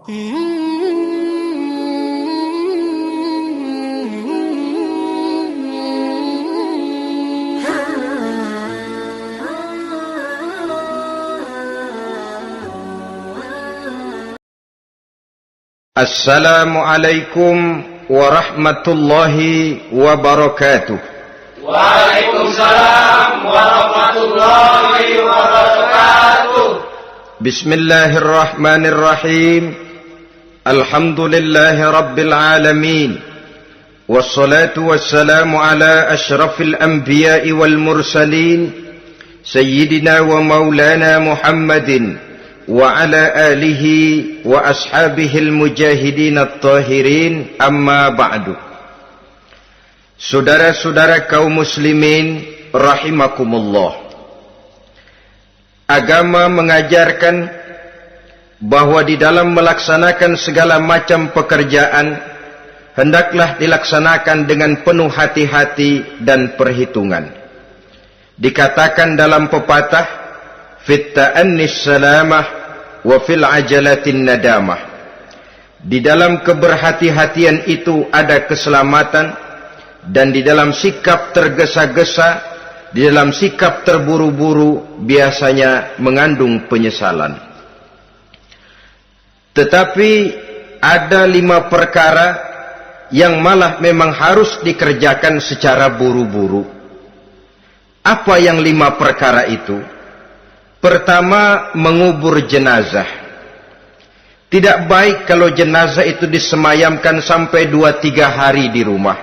Assalamualaikum warahmatullahi wabarakatuh. Waalaikumsalam warahmatullahi wabarakatuh. Bismillahirrahmanirrahim. Alhamdulillahi rabbil alamin. Wassalatu wassalamu ala ashrafil anbiya'i wal mursalin, sayyidina wa maulana Muhammadin wa ala alihi wa ashabihil mujahidin at-tahirin, amma ba'du. Saudara-saudara kaum muslimin rahimakumullah, agama mengajarkan bahwa di dalam melaksanakan segala macam pekerjaan hendaklah dilaksanakan dengan penuh hati-hati dan perhitungan. Dikatakan dalam pepatah, fit ta'annis salamah wa fil ajalatin nadamah. Di dalam keberhati-hatian itu ada keselamatan, dan di dalam sikap tergesa-gesa, di dalam sikap terburu-buru biasanya mengandung penyesalan. Tetapi ada 5 perkara yang malah memang harus dikerjakan secara buru-buru. Apa yang 5 perkara itu? Pertama, mengubur jenazah. Tidak baik kalau jenazah itu disemayamkan sampai 2-3 hari di rumah.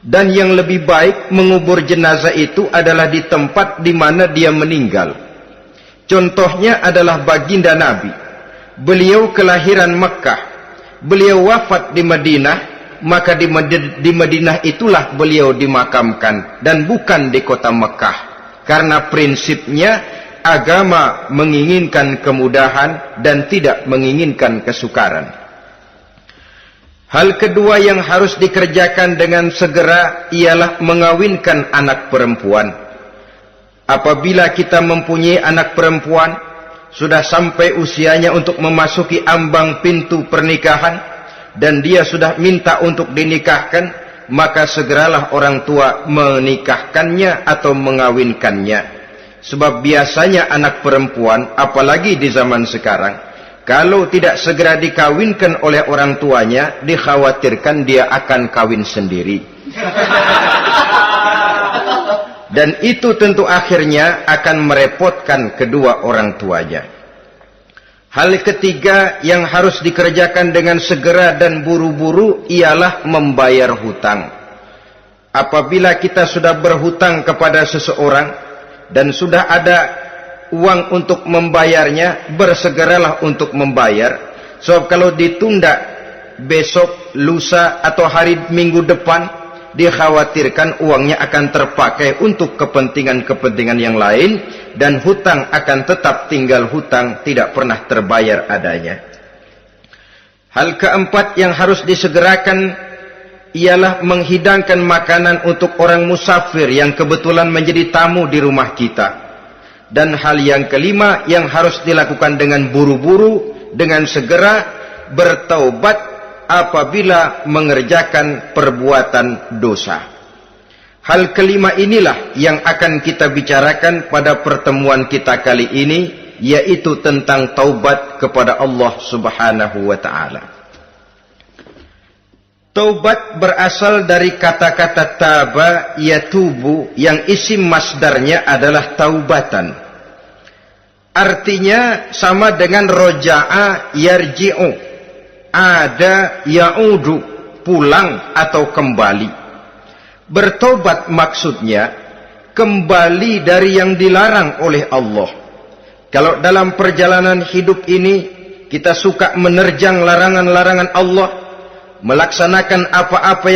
Dan yang lebih baik, mengubur jenazah itu adalah di tempat di mana dia meninggal. Contohnya adalah baginda Nabi. Beliau kelahiran Mekah. Beliau wafat di Madinah, maka di Madinah itulah beliau dimakamkan, dan bukan di kota Mekah. Karena prinsipnya agama menginginkan kemudahan dan tidak menginginkan kesukaran. Hal kedua yang harus dikerjakan dengan segera ialah mengawinkan anak perempuan. Apabila kita mempunyai anak perempuan, sudah sampai usianya untuk memasuki ambang pintu pernikahan, dan dia sudah minta untuk dinikahkan, maka segeralah orang tua menikahkannya atau mengawinkannya. Sebab biasanya anak perempuan, apalagi di zaman sekarang, kalau tidak segera dikawinkan oleh orang tuanya, dikhawatirkan dia akan kawin sendiri. Dan itu tentu akhirnya akan merepotkan kedua orang tuanya. Hal ketiga yang harus dikerjakan dengan segera dan buru-buru ialah membayar hutang. Apabila kita sudah berhutang kepada seseorang dan sudah ada uang untuk membayarnya, bersegeralah untuk membayar. Sebab kalau ditunda besok, lusa, atau hari minggu depan, dikhawatirkan uangnya akan terpakai untuk kepentingan-kepentingan yang lain, dan hutang akan tetap tinggal hutang, tidak pernah terbayar adanya. Hal keempat yang harus disegerakan ialah menghidangkan makanan untuk orang musafir yang kebetulan menjadi tamu di rumah kita. Dan hal yang kelima yang harus dilakukan dengan buru-buru, dengan segera, bertaubat apabila mengerjakan perbuatan dosa. Hal kelima inilah yang akan kita bicarakan pada pertemuan kita kali ini, yaitu tentang taubat kepada Allah Subhanahu wa ta'ala. Taubat berasal dari kata-kata taba yatubu, yang isim masdarnya adalah taubatan. Artinya sama dengan roja'a yarji'u, ada ya'udu, pulang atau kembali. Bertobat maksudnya kembali dari yang dilarang oleh Allah. Kalau dalam perjalanan hidup ini kita suka menerjang larangan-larangan Allah, melaksanakan apa-apa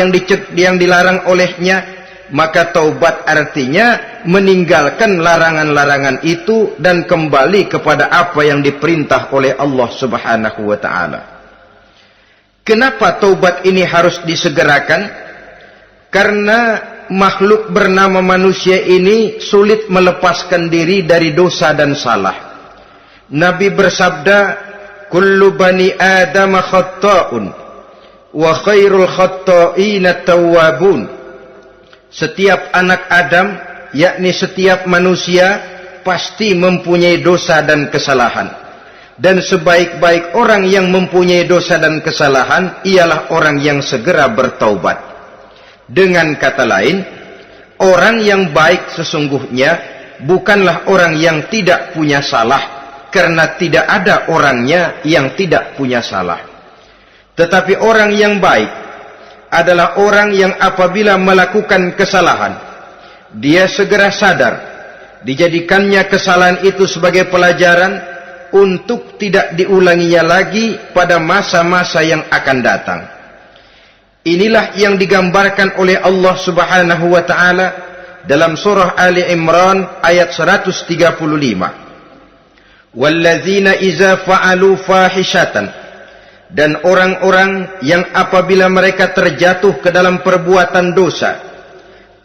yang dilarang olehnya, maka taubat artinya meninggalkan larangan-larangan itu dan kembali kepada apa yang diperintah oleh Allah Subhanahu wa ta'ala. Kenapa taubat ini harus disegerakan? Karena makhluk bernama manusia ini sulit melepaskan diri dari dosa dan salah. Nabi bersabda, kullu bani Adam khatta'un wa khairul khatta'ina tawwabun. Setiap anak Adam, yakni setiap manusia, pasti mempunyai dosa dan kesalahan. Dan sebaik-baik orang yang mempunyai dosa dan kesalahan ialah orang yang segera bertaubat. Dengan kata lain, orang yang baik sesungguhnya bukanlah orang yang tidak punya salah, karena tidak ada orangnya yang tidak punya salah. Tetapi orang yang baik adalah orang yang apabila melakukan kesalahan, dia segera sadar, dijadikannya kesalahan itu sebagai pelajaran untuk tidak diulanginya lagi pada masa-masa yang akan datang. Inilah yang digambarkan oleh Allah Subhanahu wa taala dalam surah Ali Imran ayat 135. Walladzina iza fa'alu fahishatan, dan orang-orang yang apabila mereka terjatuh ke dalam perbuatan dosa,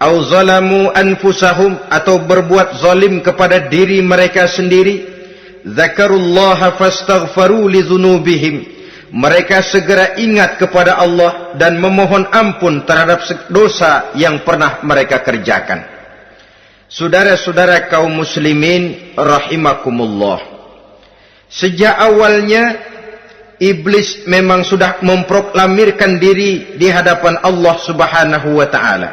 au zalamu anfusahum, atau berbuat zalim kepada diri mereka sendiri, dzakarullaha fastaghfaru lidzunubihim, mereka segera ingat kepada Allah dan memohon ampun terhadap dosa yang pernah mereka kerjakan. Saudara-saudara kaum muslimin rahimakumullah, sejak awalnya iblis memang sudah memproklamirkan diri di hadapan Allah Subhanahu wa taala.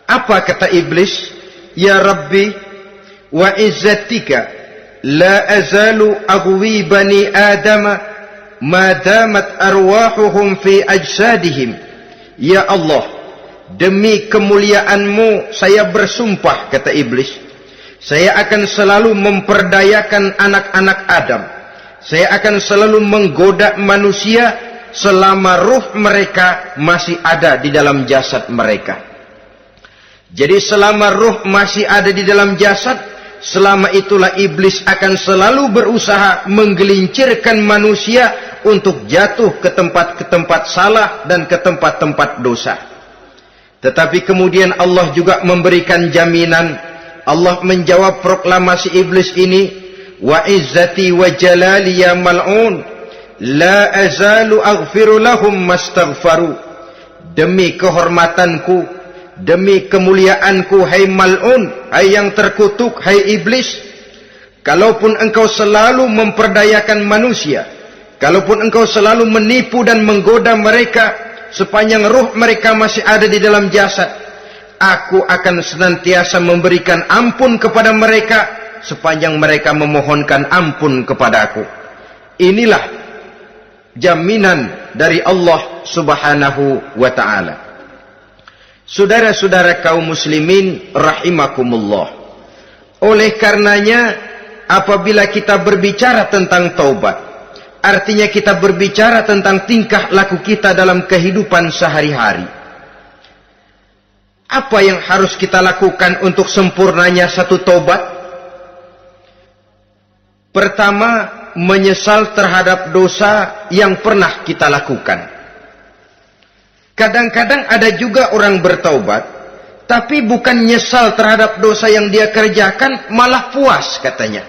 Apa kata iblis? Ya Rabbi wa izzatika la azalu aghwi bani Adam ma damat arwahuhum fi ajsadihim. Ya Allah, demi kemuliaan-Mu saya bersumpah, kata iblis, saya akan selalu memperdayakan anak-anak Adam. Saya akan selalu menggoda manusia selama ruh mereka masih ada di dalam jasad mereka. Jadi selama ruh masih ada di dalam jasad, selama itulah iblis akan selalu berusaha menggelincirkan manusia untuk jatuh ke tempat-tempat salah dan ke tempat-tempat dosa. Tetapi kemudian Allah juga memberikan jaminan. Allah menjawab proklamasi iblis ini, wa izzati wa jalali ya mal'un la azalu aghfiru lahum mastaghfaru. Demi kehormatanku, demi kemuliaanku, hai mal'un, hai yang terkutuk, hai iblis, kalaupun engkau selalu memperdayakan manusia, kalaupun engkau selalu menipu dan menggoda mereka sepanjang ruh mereka masih ada di dalam jasad, aku akan senantiasa memberikan ampun kepada mereka sepanjang mereka memohonkan ampun kepadaku. Inilah jaminan dari Allah Subhanahu wa ta'ala. Saudara-saudara kaum muslimin rahimakumullah, oleh karenanya apabila kita berbicara tentang taubat, artinya kita berbicara tentang tingkah laku kita dalam kehidupan sehari-hari. Apa yang harus kita lakukan untuk sempurnanya satu taubat? Pertama, menyesal terhadap dosa yang pernah kita lakukan. Kadang-kadang ada juga orang bertaubat, tapi bukan nyesal terhadap dosa yang dia kerjakan, malah puas katanya.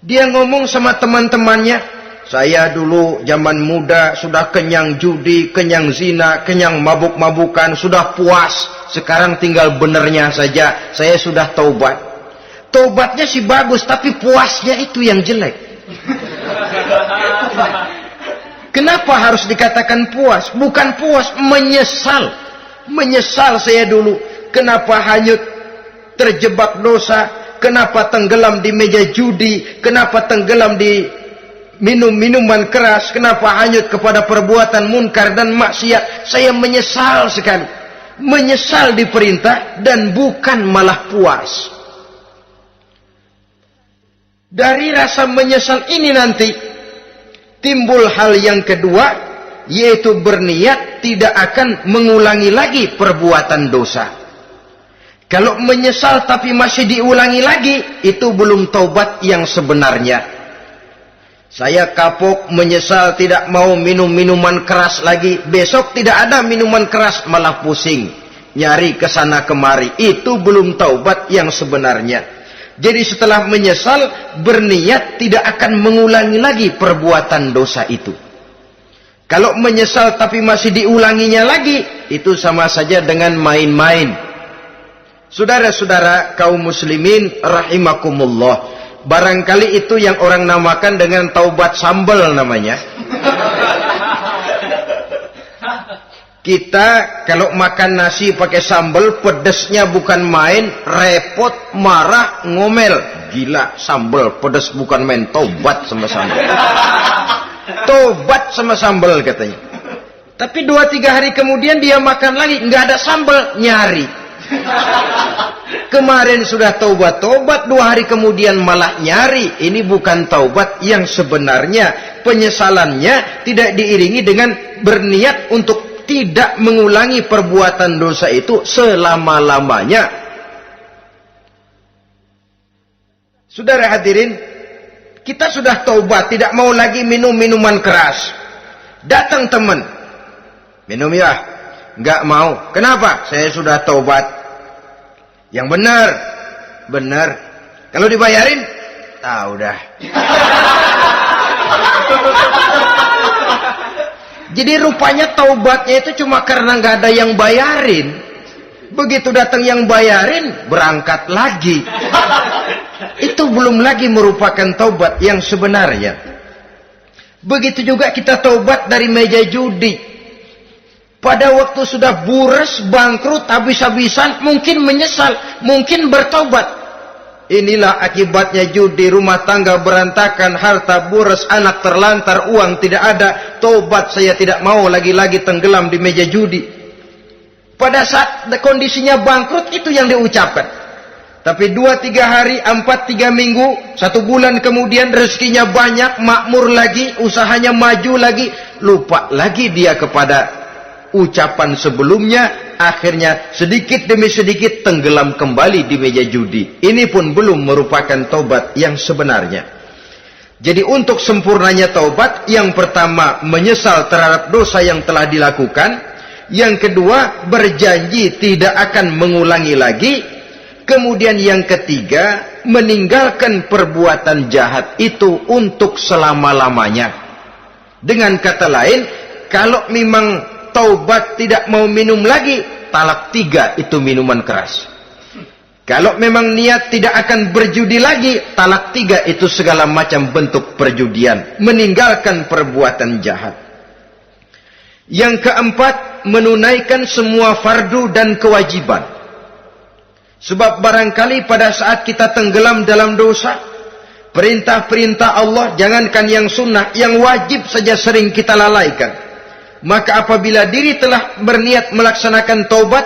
Dia ngomong sama teman-temannya, saya dulu zaman muda sudah kenyang judi, kenyang zina, kenyang mabuk-mabukan, sudah puas. Sekarang tinggal benernya saja, saya sudah taubat. Taubatnya sih bagus, tapi puasnya itu yang jelek. Kenapa harus dikatakan puas? Bukan puas, menyesal. Menyesal saya dulu. Kenapa hanyut terjebak dosa? Kenapa tenggelam di meja judi? Kenapa tenggelam di minum-minuman keras? Kenapa hanyut kepada perbuatan munkar dan maksiat? Saya menyesal sekali. Menyesal diperintah dan bukan malah puas. Dari rasa menyesal ini nanti timbul hal yang kedua, yaitu berniat tidak akan mengulangi lagi perbuatan dosa. Kalau menyesal tapi masih diulangi lagi, itu belum taubat yang sebenarnya. Saya kapok, menyesal, tidak mau minum minuman keras lagi. Besok tidak ada minuman keras, malah pusing, nyari kesana kemari. Itu belum taubat yang sebenarnya. Jadi setelah menyesal, berniat tidak akan mengulangi lagi perbuatan dosa itu. Kalau menyesal tapi masih diulanginya lagi, itu sama saja dengan main-main. Saudara-saudara kaum muslimin rahimakumullah, barangkali itu yang orang namakan dengan taubat sambal namanya. Kita kalau makan nasi pakai sambal, pedesnya bukan main, repot, marah, ngomel. Gila, sambal pedes bukan main, tobat sama sambal. Tobat sama sambal katanya. Tapi 2-3 hari kemudian dia makan lagi, nggak ada sambal, nyari. Kemarin sudah taubat-taubat, 2 hari kemudian malah nyari. Ini bukan taubat yang sebenarnya. Penyesalannya tidak diiringi dengan berniat untuk tidak mengulangi perbuatan dosa itu selama-lamanya. Saudara hadirin, kita sudah taubat, tidak mau lagi minum minuman keras. Datang teman, minum ya? Enggak mau. Kenapa? Saya sudah taubat. Yang benar, benar. Kalau dibayarin, tahu dah. Jadi rupanya taubatnya itu cuma karena nggak ada yang bayarin. Begitu datang yang bayarin, berangkat lagi. Itu belum lagi merupakan taubat yang sebenarnya. Begitu juga kita taubat dari meja judi. Pada waktu sudah buras, bangkrut, habis-habisan, mungkin menyesal, mungkin bertaubat. Inilah akibatnya judi, rumah tangga berantakan, harta buras, anak terlantar, uang tidak ada. Tobat, saya tidak mau lagi-lagi tenggelam di meja judi. Pada saat kondisinya bangkrut, itu yang diucapkan. Tapi 2-3 hari, 4-3 minggu, 1 bulan kemudian rezekinya banyak, makmur lagi, usahanya maju lagi, lupa lagi dia kepada ucapan sebelumnya, akhirnya sedikit demi sedikit tenggelam kembali di meja judi. Ini pun belum merupakan taubat yang sebenarnya. Jadi untuk sempurnanya taubat, yang pertama menyesal terhadap dosa yang telah dilakukan, yang kedua berjanji tidak akan mengulangi lagi, kemudian yang ketiga meninggalkan perbuatan jahat itu untuk selama-lamanya. Dengan kata lain, kalau memang taubat tidak mau minum lagi, talak 3 itu minuman keras. Kalau memang niat tidak akan berjudi lagi, talak 3 itu segala macam bentuk perjudian, meninggalkan perbuatan jahat. Yang keempat, menunaikan semua fardu dan kewajiban. Sebab barangkali pada saat kita tenggelam dalam dosa, perintah-perintah Allah, jangankan yang sunnah, yang wajib saja sering kita lalaikan. Maka apabila diri telah berniat melaksanakan taubat,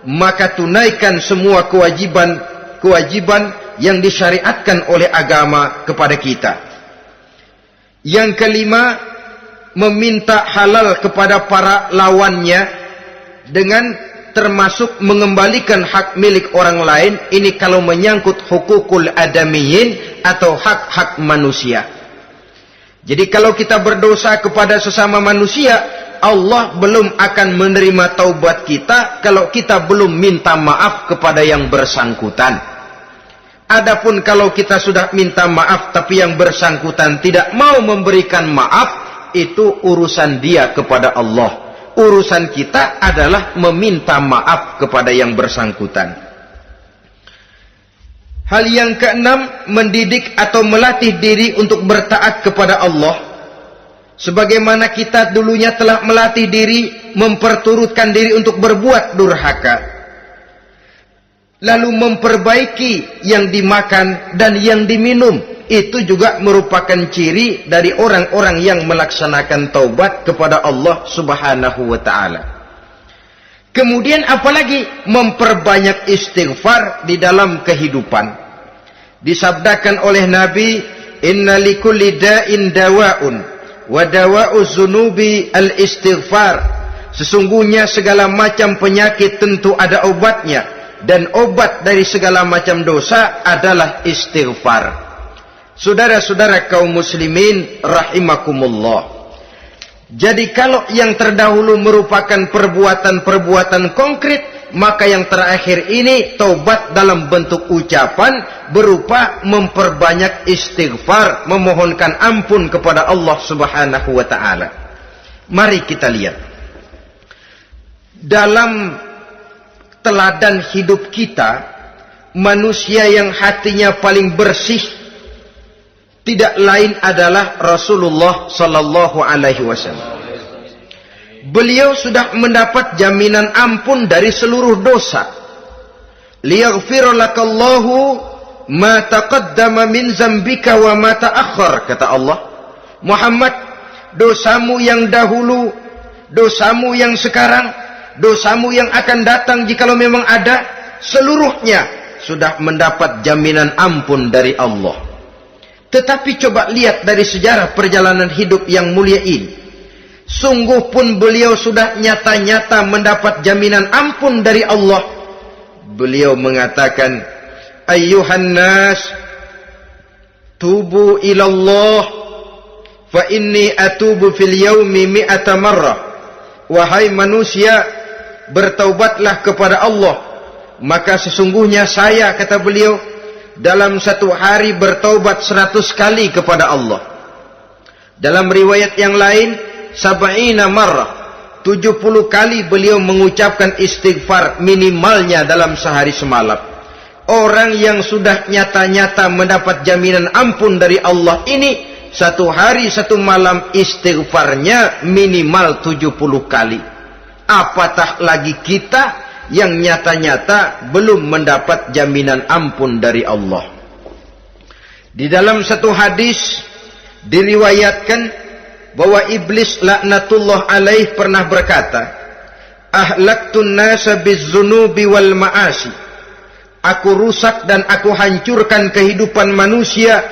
maka tunaikan semua kewajiban yang disyariatkan oleh agama kepada kita. Yang kelima, meminta halal kepada para lawannya dengan termasuk mengembalikan hak milik orang lain. Ini kalau menyangkut hukukul adamiyin atau hak-hak manusia. Jadi kalau kita berdosa kepada sesama manusia, Allah belum akan menerima taubat kita kalau kita belum minta maaf kepada yang bersangkutan. Adapun kalau kita sudah minta maaf tapi yang bersangkutan tidak mau memberikan maaf, itu urusan dia kepada Allah. Urusan kita adalah meminta maaf kepada yang bersangkutan. Hal yang keenam, mendidik atau melatih diri untuk bertaat kepada Allah. Sebagaimana kita dulunya telah melatih diri, memperturutkan diri untuk berbuat durhaka. Lalu memperbaiki yang dimakan dan yang diminum. Itu juga merupakan ciri dari orang-orang yang melaksanakan taubat kepada Allah Subhanahu wa ta'ala. Kemudian apalagi memperbanyak istighfar di dalam kehidupan. Disabdakan oleh Nabi, inna likulli da'in dawa'un wa dawa'u zunubi al-istighfar. Sesungguhnya segala macam penyakit tentu ada obatnya, dan obat dari segala macam dosa adalah istighfar. Saudara-saudara kaum muslimin rahimakumullah. Jadi kalau yang terdahulu merupakan perbuatan-perbuatan konkret, maka yang terakhir ini taubat dalam bentuk ucapan berupa memperbanyak istighfar, memohonkan ampun kepada Allah Subhanahu wa taala. Mari kita lihat dalam teladan hidup kita, manusia yang hatinya paling bersih tidak lain adalah Rasulullah sallallahu alaihi wasallam. Beliau sudah mendapat jaminan ampun dari seluruh dosa. Liyaghfir lakallahu ma taqaddama min zambika wa ma ta'akhkhar, kata Allah. Muhammad, dosamu yang dahulu, dosamu yang sekarang, dosamu yang akan datang jikalau memang ada, seluruhnya sudah mendapat jaminan ampun dari Allah. Tetapi coba lihat dari sejarah perjalanan hidup yang mulia ini. Sungguh pun beliau sudah nyata-nyata mendapat jaminan ampun dari Allah. Beliau mengatakan, ayyuhan nas, tubu ilallah, fa inni atubu fil yaumi mi'ata marrah. Wahai manusia, bertaubatlah kepada Allah, maka sesungguhnya saya, kata beliau, dalam satu hari bertaubat 100 kali kepada Allah. Dalam riwayat yang lain, sab'ina marrah, 70 kali beliau mengucapkan istighfar minimalnya dalam sehari semalam. Orang yang sudah nyata-nyata mendapat jaminan ampun dari Allah ini, satu hari satu malam istighfarnya minimal 70 kali. Apatah lagi kita yang nyata-nyata belum mendapat jaminan ampun dari Allah. Di dalam satu hadis diriwayatkan bahwa iblis laknatullah alaih pernah berkata, ahlaktun nasa bizzunubi wal ma'asi. Aku rusak dan aku hancurkan kehidupan manusia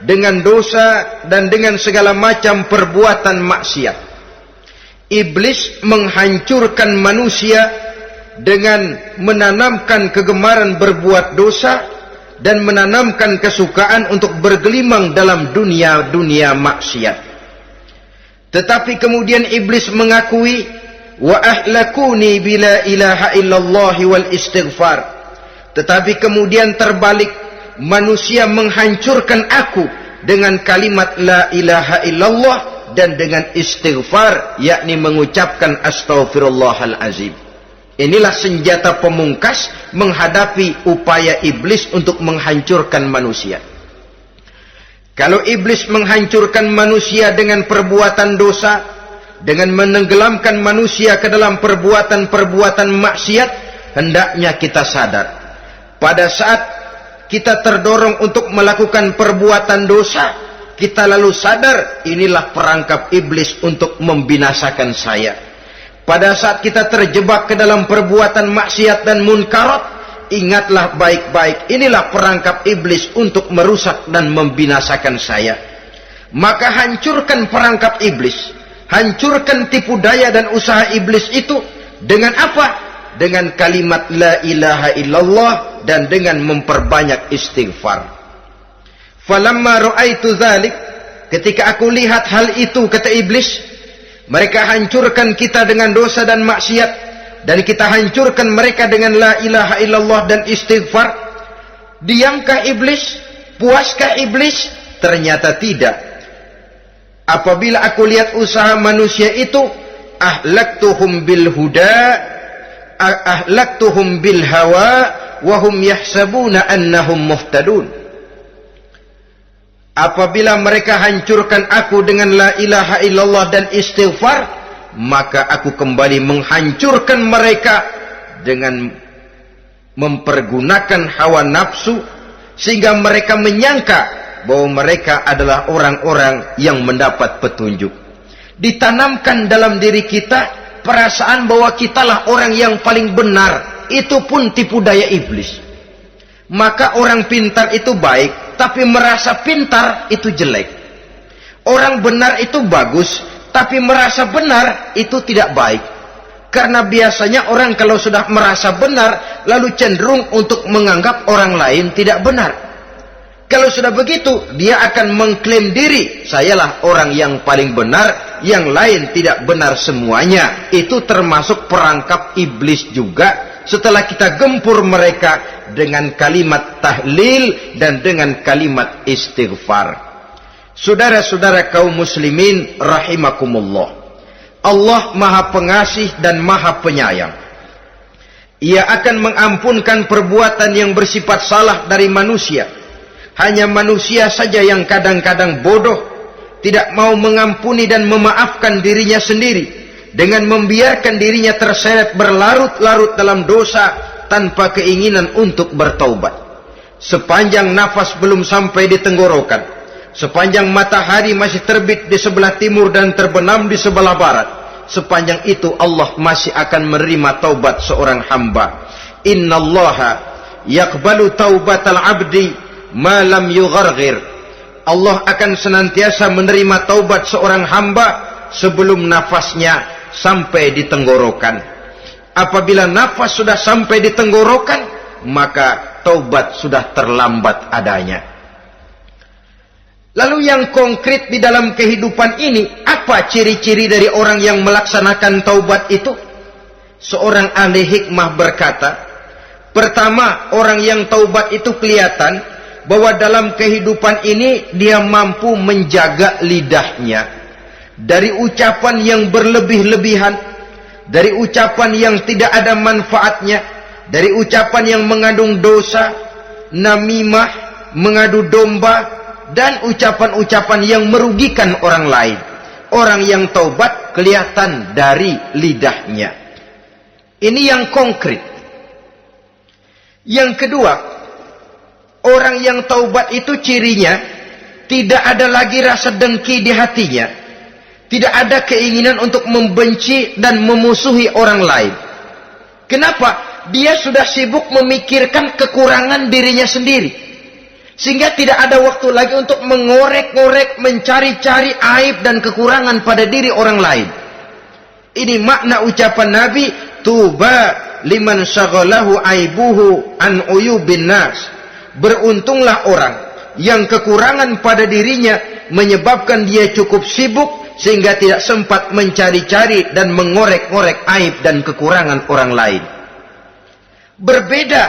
dengan dosa dan dengan segala macam perbuatan maksiat. Iblis menghancurkan manusia dengan menanamkan kegemaran berbuat dosa dan menanamkan kesukaan untuk bergelimang dalam dunia maksiat. Tetapi kemudian iblis mengakui, wa ahlakuni bila ilaha illallah wal istighfar. Tetapi kemudian terbalik, manusia menghancurkan aku dengan kalimat la ilaha illallah dan dengan istighfar, yakni mengucapkan astaghfirullahalazim. Inilah senjata pemungkas menghadapi upaya iblis untuk menghancurkan manusia. Kalau iblis menghancurkan manusia dengan perbuatan dosa, dengan menenggelamkan manusia ke dalam perbuatan-perbuatan maksiat, hendaknya kita sadar. Pada saat kita terdorong untuk melakukan perbuatan dosa, kita lalu sadar, inilah perangkap iblis untuk membinasakan saya. Pada saat kita terjebak ke dalam perbuatan maksiat dan munkarat, ingatlah baik-baik, inilah perangkap iblis untuk merusak dan membinasakan saya. Maka hancurkan perangkap iblis, hancurkan tipu daya dan usaha iblis itu dengan apa? Dengan kalimat la ilaha illallah dan dengan memperbanyak istighfar. Falamma ra'aitu dzalik, ketika aku lihat hal itu, kata iblis, mereka hancurkan kita dengan dosa dan maksiat, dan kita hancurkan mereka dengan la ilaha illallah dan istighfar. Diamkah iblis? Puaskah iblis? Ternyata tidak. Apabila aku lihat usaha manusia itu, ahlaktuhum bil huda, ahlaktuhum bil hawa, wahum yahsabuna annahum muhtadun. Apabila mereka hancurkan aku dengan la ilaha illallah dan istighfar, maka aku kembali menghancurkan mereka dengan mempergunakan hawa nafsu, sehingga mereka menyangka bahwa mereka adalah orang-orang yang mendapat petunjuk. Ditanamkan dalam diri kita perasaan bahwa kitalah orang yang paling benar, itu pun tipu daya iblis. Maka orang pintar itu baik, tapi merasa pintar itu jelek. Orang benar itu bagus, tapi merasa benar itu tidak baik. Karena biasanya orang kalau sudah merasa benar, lalu cenderung untuk menganggap orang lain tidak benar. Kalau sudah begitu, dia akan mengklaim diri, sayalah orang yang paling benar, yang lain tidak benar semuanya. Itu termasuk perangkap iblis juga, setelah kita gempur mereka dengan kalimat tahlil dan dengan kalimat istighfar. Saudara-saudara kaum muslimin rahimakumullah, Allah Maha Pengasih dan Maha Penyayang. Ia akan mengampunkan perbuatan yang bersifat salah dari manusia. Hanya manusia saja yang kadang-kadang bodoh, tidak mau mengampuni dan memaafkan dirinya sendiri, dengan membiarkan dirinya terseret berlarut-larut dalam dosa tanpa keinginan untuk bertaubat. Sepanjang nafas belum sampai di tenggorokan, sepanjang matahari masih terbit di sebelah timur dan terbenam di sebelah barat, sepanjang itu Allah masih akan menerima taubat seorang hamba. Innallaha yaqbalu taubatal abdi ma lam yugharghir. Allah akan senantiasa menerima taubat seorang hamba sebelum nafasnya sampai di tenggorokan. Apabila nafas sudah sampai di tenggorokan, maka taubat sudah terlambat adanya. Lalu yang konkret di dalam kehidupan ini, apa ciri-ciri dari orang yang melaksanakan taubat itu? Seorang ahli hikmah berkata, pertama, orang yang taubat itu kelihatan bahwa dalam kehidupan ini dia mampu menjaga lidahnya dari ucapan yang berlebih-lebihan, dari ucapan yang tidak ada manfaatnya, dari ucapan yang mengandung dosa, namimah, mengadu domba, dan ucapan-ucapan yang merugikan orang lain. Orang yang taubat kelihatan dari lidahnya. Ini yang konkret. Yang kedua, orang yang taubat itu cirinya tidak ada lagi rasa dengki di hatinya. Tidak ada keinginan untuk membenci dan memusuhi orang lain. Kenapa? Dia sudah sibuk memikirkan kekurangan dirinya sendiri. Sehingga tidak ada waktu lagi untuk mengorek-ngorek, mencari-cari aib dan kekurangan pada diri orang lain. Ini makna ucapan Nabi, tuba liman syaghalahu aibuhu an uyubin nas. Beruntunglah orang yang kekurangan pada dirinya menyebabkan dia cukup sibuk sehingga tidak sempat mencari-cari dan mengorek-ngorek aib dan kekurangan orang lain. Berbeda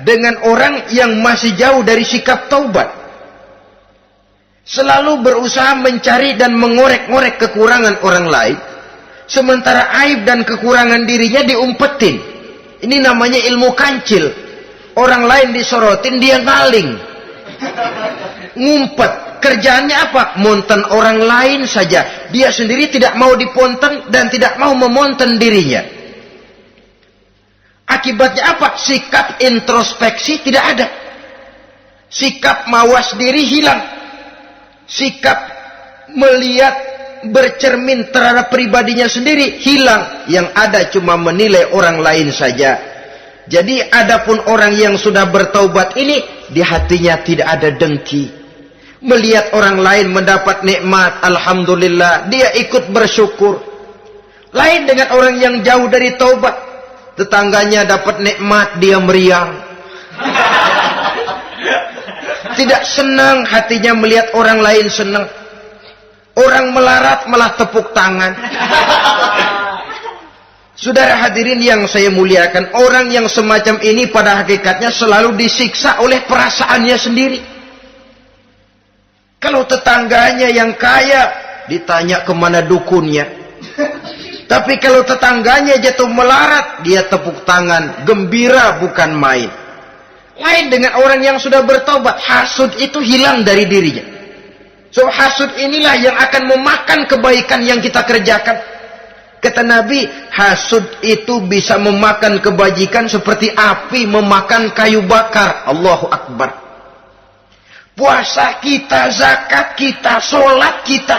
dengan orang yang masih jauh dari sikap taubat. Selalu berusaha mencari dan mengorek-ngorek kekurangan orang lain, sementara aib dan kekurangan dirinya diumpetin. Ini namanya ilmu kancil. Orang lain disorotin, dia ngaling, ngumpet. Kerjaannya apa? Monten orang lain saja. Dia sendiri tidak mau diponten dan tidak mau memonten dirinya. Akibatnya apa? Sikap introspeksi tidak ada. Sikap mawas diri hilang. Sikap melihat, bercermin terhadap pribadinya sendiri hilang. Yang ada cuma menilai orang lain saja. Jadi adapun orang yang sudah bertaubat ini, di hatinya tidak ada dengki. Melihat orang lain mendapat nikmat, alhamdulillah, dia ikut bersyukur. Lain dengan orang yang jauh dari taubat. Tetangganya dapat nikmat, dia meriang. Tidak senang hatinya melihat orang lain senang. Orang melarat malah tepuk tangan. Saudara hadirin yang saya muliakan, orang yang semacam ini pada hakikatnya selalu disiksa oleh perasaannya sendiri. Kalau tetangganya yang kaya, ditanya kemana dukunnya. Tapi kalau tetangganya jatuh melarat, dia tepuk tangan, gembira bukan main. Lain dengan orang yang sudah bertobat, hasud itu hilang dari dirinya. So hasud inilah yang akan memakan kebaikan yang kita kerjakan. Kata Nabi, hasud itu bisa memakan kebajikan seperti api memakan kayu bakar. Allahu Akbar. Puasa kita, zakat kita, sholat kita,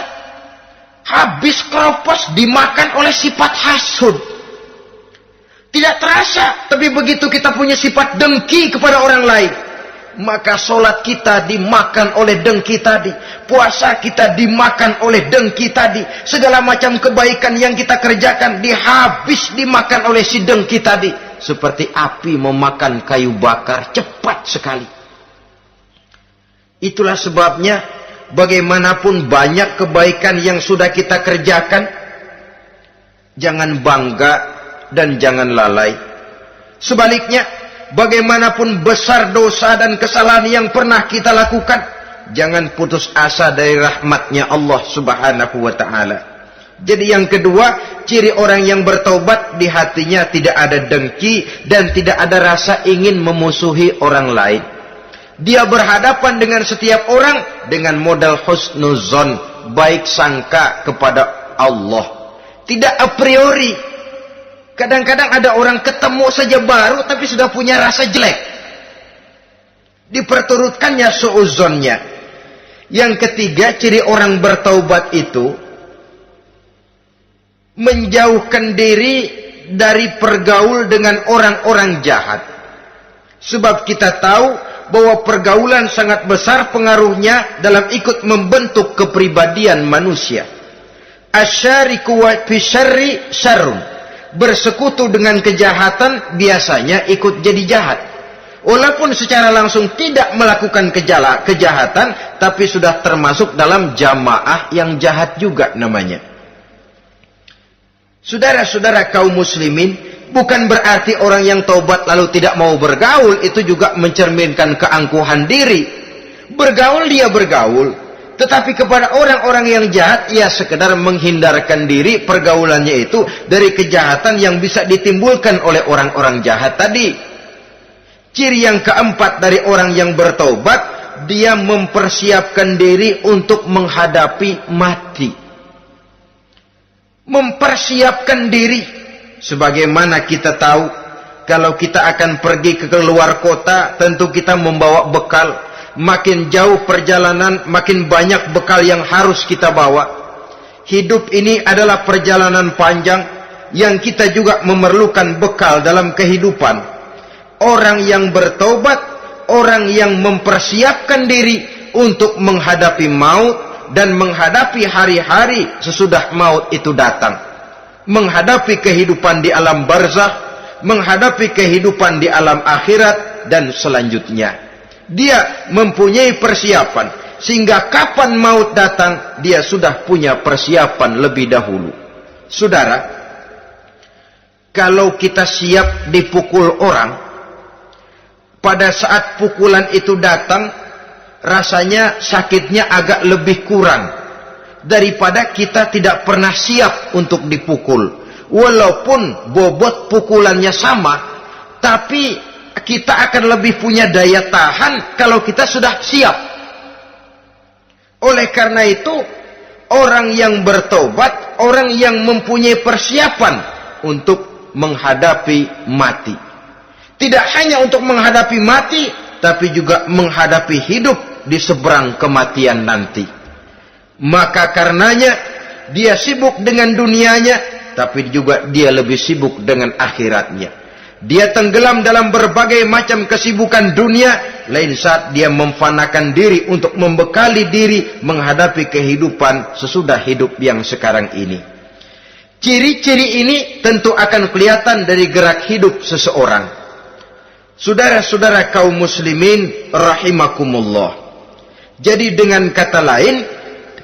habis keropos dimakan oleh sifat hasud. Tidak terasa, tapi begitu kita punya sifat dengki kepada orang lain, maka sholat kita dimakan oleh dengki tadi, puasa kita dimakan oleh dengki tadi, segala macam kebaikan yang kita kerjakan dimakan oleh si dengki tadi, seperti api memakan kayu bakar, cepat sekali. Itulah sebabnya bagaimanapun banyak kebaikan yang sudah kita kerjakan, jangan bangga dan jangan lalai. Sebaliknya, bagaimanapun besar dosa dan kesalahan yang pernah kita lakukan, jangan putus asa dari rahmatnya Allah Subhanahu wa ta'ala. Jadi yang kedua, ciri orang yang bertaubat, di hatinya tidak ada dengki dan tidak ada rasa ingin memusuhi orang lain. Dia berhadapan dengan setiap orang dengan modal husnuzon, baik sangka kepada Allah. Tidak a priori. Kadang-kadang ada orang ketemu saja baru tapi sudah punya rasa jelek. Diperturutkannya suuzonnya. Yang ketiga, ciri orang bertaubat itu menjauhkan diri dari pergaul dengan orang-orang jahat. Sebab kita tahu bahwa pergaulan sangat besar pengaruhnya dalam ikut membentuk kepribadian manusia. Asyariku wa fi syarri syarrun. Bersekutu dengan kejahatan biasanya ikut jadi jahat. Walaupun secara langsung tidak melakukan kejahatan, tapi sudah termasuk dalam jamaah yang jahat juga namanya. Saudara-saudara kaum muslimin, bukan berarti orang yang taubat lalu tidak mau bergaul itu juga mencerminkan keangkuhan diri. Bergaul dia bergaul, tetapi kepada orang-orang yang jahat ia sekedar menghindarkan diri pergaulannya itu dari kejahatan yang bisa ditimbulkan oleh orang-orang jahat tadi. Ciri yang keempat dari orang yang bertaubat, dia mempersiapkan diri untuk menghadapi mati. Mempersiapkan diri. Sebagaimana kita tahu, kalau kita akan pergi ke luar kota, tentu kita membawa bekal. Makin jauh perjalanan, makin banyak bekal yang harus kita bawa. Hidup ini adalah perjalanan panjang yang kita juga memerlukan bekal dalam kehidupan. Orang yang bertobat, orang yang mempersiapkan diri untuk menghadapi maut dan menghadapi hari-hari sesudah maut itu datang. Menghadapi kehidupan di alam barzakh, menghadapi kehidupan di alam akhirat dan selanjutnya. Dia mempunyai persiapan sehingga kapan maut datang dia sudah punya persiapan lebih dahulu. Saudara, kalau kita siap dipukul orang, pada saat pukulan itu datang, rasanya sakitnya agak lebih kurang daripada kita tidak pernah siap untuk dipukul. Walaupun bobot pukulannya sama, tapi kita akan lebih punya daya tahan kalau kita sudah siap. Oleh karena itu, orang yang bertobat, orang yang mempunyai persiapan untuk menghadapi mati. Tidak hanya untuk menghadapi mati, tapi juga menghadapi hidup di seberang kematian nanti. Maka karenanya dia sibuk dengan dunianya, tapi juga dia lebih sibuk dengan akhiratnya. Dia tenggelam dalam berbagai macam kesibukan dunia, lain saat dia memfanakan diri untuk membekali diri menghadapi kehidupan sesudah hidup yang sekarang ini. Ciri-ciri ini tentu akan kelihatan dari gerak hidup seseorang. Saudara-saudara kaum muslimin rahimakumullah. Jadi dengan kata lain,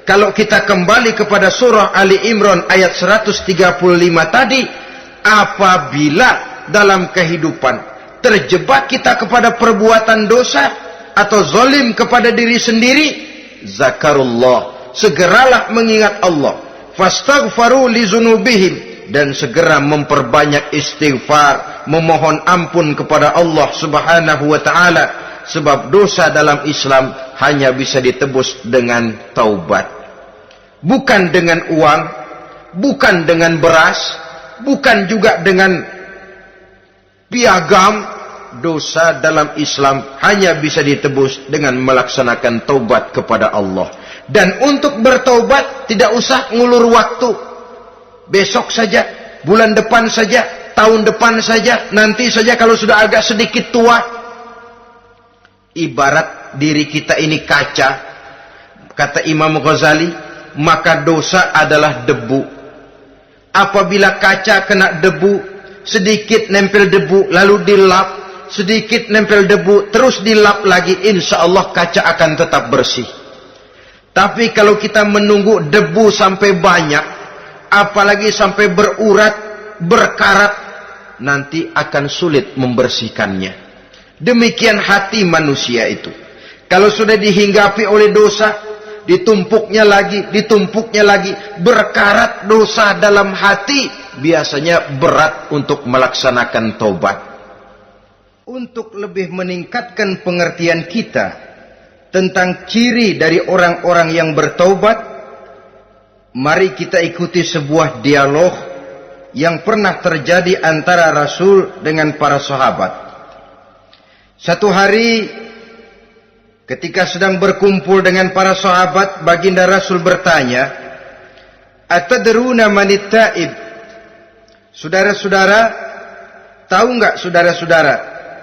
kalau kita kembali kepada surah Ali Imran ayat 135 tadi, apabila dalam kehidupan terjebak kita kepada perbuatan dosa atau zalim kepada diri sendiri, zakarullah, segeralah mengingat Allah, fastaghfaru li dzunubihim, dan segera memperbanyak istighfar, memohon ampun kepada Allah Subhanahu wa ta'ala. Sebab dosa dalam Islam hanya bisa ditebus dengan taubat. Bukan dengan uang, bukan dengan beras, bukan juga dengan piagam. Dosa dalam Islam hanya bisa ditebus dengan melaksanakan taubat kepada Allah. Dan untuk bertaubat tidak usah ngulur waktu. Besok saja, bulan depan saja, tahun depan saja, nanti saja kalau sudah agak sedikit tua. Ibarat diri kita ini kaca, kata Imam Ghazali, maka dosa adalah debu. Apabila kaca kena debu, sedikit nempel debu, lalu dilap, sedikit nempel debu, terus dilap lagi, insya Allah kaca akan tetap bersih. Tapi kalau kita menunggu debu sampai banyak, apalagi sampai berurat, berkarat, nanti akan sulit membersihkannya. Demikian hati manusia itu. Kalau sudah dihinggapi oleh dosa, ditumpuknya lagi, berkarat dosa dalam hati, biasanya berat untuk melaksanakan taubat. Untuk lebih meningkatkan pengertian kita tentang ciri dari orang-orang yang bertaubat, mari kita ikuti sebuah dialog yang pernah terjadi antara Rasul dengan para sahabat. Satu hari ketika sedang berkumpul dengan para sahabat, baginda Rasul bertanya, "Atadruna manit taib?" Saudara-saudara, tahu enggak saudara-saudara,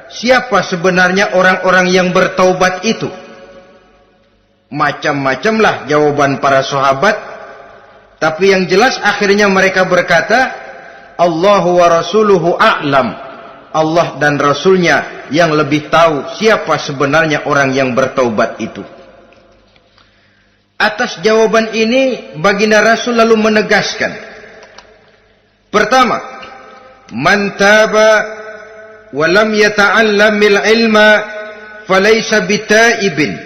siapa sebenarnya orang-orang yang bertaubat itu? Macam-macamlah jawaban para sahabat, tapi yang jelas akhirnya mereka berkata, Allahu wa rasuluhu a'lam. Allah dan Rasulnya yang lebih tahu siapa sebenarnya orang yang bertaubat itu. Atas jawaban ini, baginda Rasul lalu menegaskan. Pertama, man taba wa lam yata'allamil ilma falaysa bitaibin.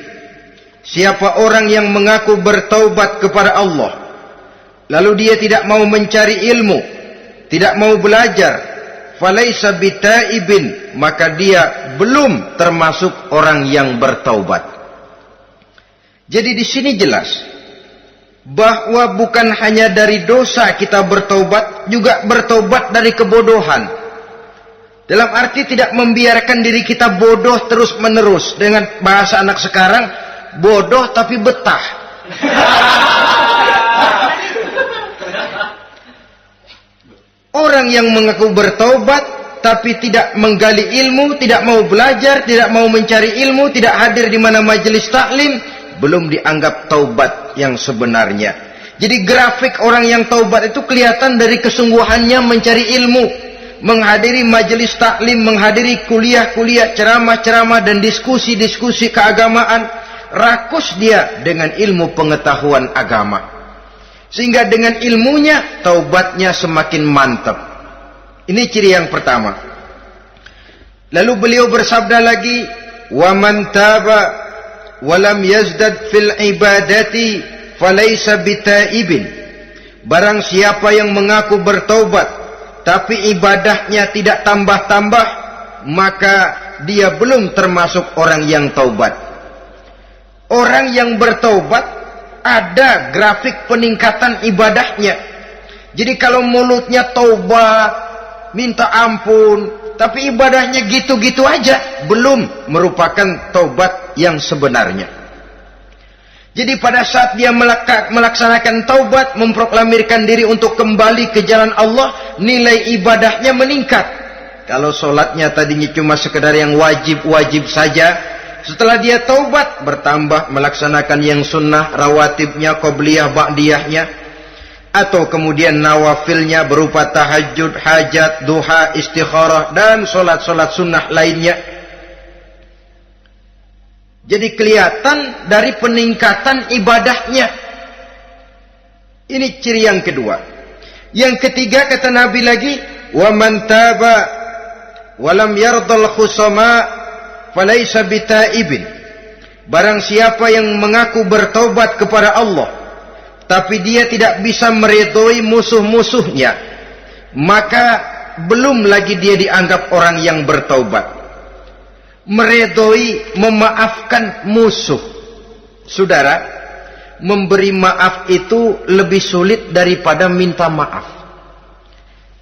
Siapa orang yang mengaku bertaubat kepada Allah, lalu dia tidak mau mencari ilmu, tidak mau belajar, falaisa bitaibin, maka dia belum termasuk orang yang bertaubat. Jadi di sini jelas bahwa bukan hanya dari dosa kita bertaubat, juga bertaubat dari kebodohan. Dalam arti tidak membiarkan diri kita bodoh terus menerus. Dengan bahasa anak sekarang, bodoh tapi betah. Orang yang mengaku bertaubat tapi tidak menggali ilmu, tidak mau belajar, tidak mau mencari ilmu, tidak hadir di mana majelis taklim, belum dianggap taubat yang sebenarnya. Jadi grafik orang yang taubat itu kelihatan dari kesungguhannya mencari ilmu, menghadiri majelis taklim, menghadiri kuliah-kuliah, ceramah-ceramah dan diskusi-diskusi keagamaan. Rakus dia dengan ilmu pengetahuan agama. Sehingga dengan ilmunya taubatnya semakin mantap. Ini ciri yang pertama. Lalu beliau bersabda lagi, "Wa man taba wa lam yazdad fil ibadati falaysa bitaibin." Barang siapa yang mengaku bertaubat tapi ibadahnya tidak tambah-tambah, maka dia belum termasuk orang yang taubat. Orang yang bertaubat ada grafik peningkatan ibadahnya. Jadi kalau mulutnya taubat, minta ampun, tapi ibadahnya gitu-gitu aja, belum merupakan taubat yang sebenarnya. Jadi pada saat dia melaksanakan taubat, memproklamirkan diri untuk kembali ke jalan Allah, nilai ibadahnya meningkat. Kalau sholatnya tadinya cuma sekedar yang wajib-wajib saja, setelah dia taubat, bertambah melaksanakan yang sunnah, rawatibnya, qobliyah, ba'diyahnya, atau kemudian nawafilnya berupa tahajud, hajat, duha, istikharah, dan solat-solat sunnah lainnya. Jadi kelihatan dari peningkatan ibadahnya. Ini ciri yang kedua. Yang ketiga kata Nabi lagi, wa man taba wa lam yardal khusama falaisa bitaibin. Barang siapa yang mengaku bertaubat kepada Allah tapi dia tidak bisa meridhoi musuh-musuhnya, maka belum lagi dia dianggap orang yang bertaubat. Meridhoi, memaafkan musuh. Saudara, memberi maaf itu lebih sulit daripada minta maaf.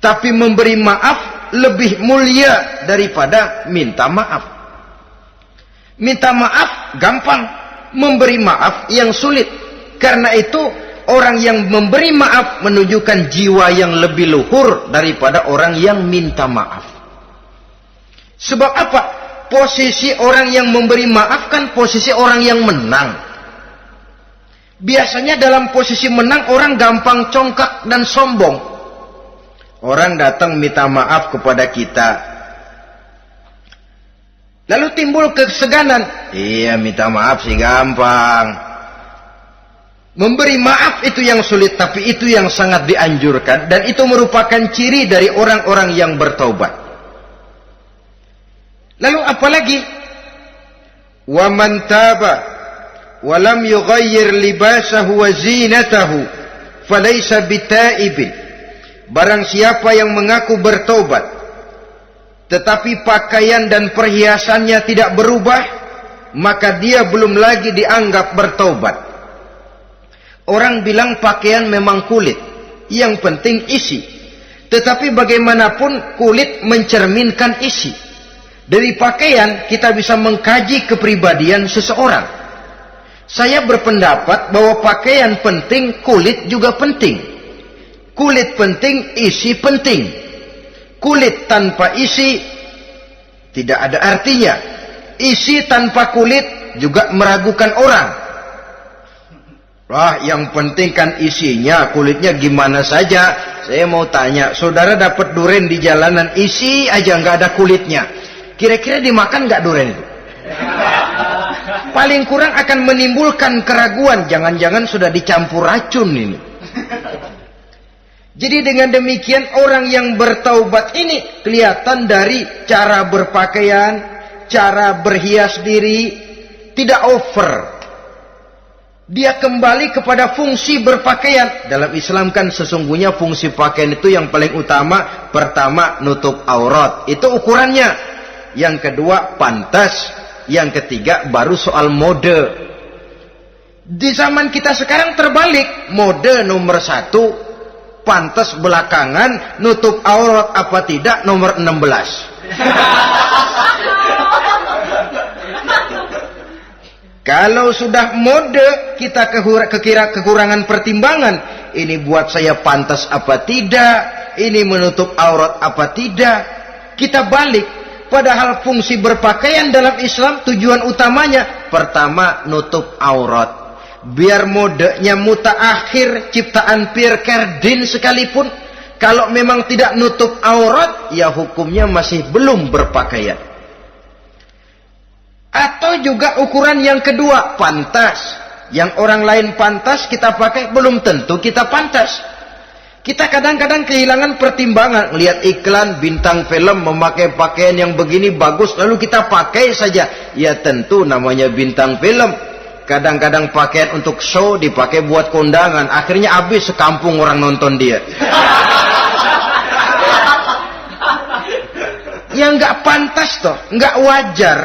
Tapi memberi maaf lebih mulia daripada minta maaf. Minta maaf gampang, memberi maaf yang sulit. Karena itu orang yang memberi maaf menunjukkan jiwa yang lebih luhur daripada orang yang minta maaf. Sebab apa? Posisi orang yang memberi maaf kan posisi orang yang menang. Biasanya dalam posisi menang orang gampang congkak dan sombong. Orang datang minta maaf kepada kita, lalu timbul keseganan. Iya, minta maaf sih gampang. Memberi maaf itu yang sulit, tapi itu yang sangat dianjurkan, dan itu merupakan ciri dari orang-orang yang bertaubat. Lalu apalagi? Wa man taba wa lam yughayyir libasahu wa zinatahu falaysa bitaibin. Barang siapa yang mengaku bertaubat tetapi pakaian dan perhiasannya tidak berubah, maka dia belum lagi dianggap bertaubat. Orang bilang pakaian memang kulit, yang penting isi. Tetapi bagaimanapun kulit mencerminkan isi. Dari pakaian kita bisa mengkaji kepribadian seseorang. Saya berpendapat bahwa pakaian penting, kulit juga penting. Kulit penting, isi penting. Kulit tanpa isi tidak ada artinya. Isi tanpa kulit juga meragukan orang. Wah, yang penting kan isinya, kulitnya gimana saja. Saya mau tanya, saudara dapat duren di jalanan, isi aja nggak ada kulitnya. Kira-kira dimakan nggak duren itu? Paling kurang akan menimbulkan keraguan, jangan-jangan sudah dicampur racun ini. Jadi dengan demikian orang yang bertaubat ini kelihatan dari cara berpakaian, cara berhias diri, tidak over. Dia kembali kepada fungsi berpakaian. Dalam Islam kan sesungguhnya fungsi pakaian itu yang paling utama. Pertama, nutup aurat. Itu ukurannya. Yang kedua, pantas. Yang ketiga, baru soal mode. Di zaman kita sekarang terbalik. Mode nomor 1, pantas belakangan, nutup aurat apa tidak nomor 16. Kalau sudah mode, kita kekurangan pertimbangan. Ini buat saya pantas apa tidak, ini menutup aurat apa tidak. Kita balik. Padahal fungsi berpakaian dalam Islam tujuan utamanya pertama nutup aurat. Biar modenya mutaakhir, ciptaan Pierre Cardin sekalipun, kalau memang tidak nutup aurat, ya hukumnya masih belum berpakaian. Atau juga ukuran yang kedua, pantas. Yang orang lain pantas kita pakai, belum tentu kita pantas. Kita kadang-kadang kehilangan pertimbangan. Lihat iklan bintang film memakai pakaian yang begini bagus, lalu kita pakai saja. Ya tentu namanya bintang film. Kadang-kadang pakaian untuk show dipakai buat kondangan. Akhirnya habis sekampung orang nonton dia. Ya nggak pantas toh, nggak wajar.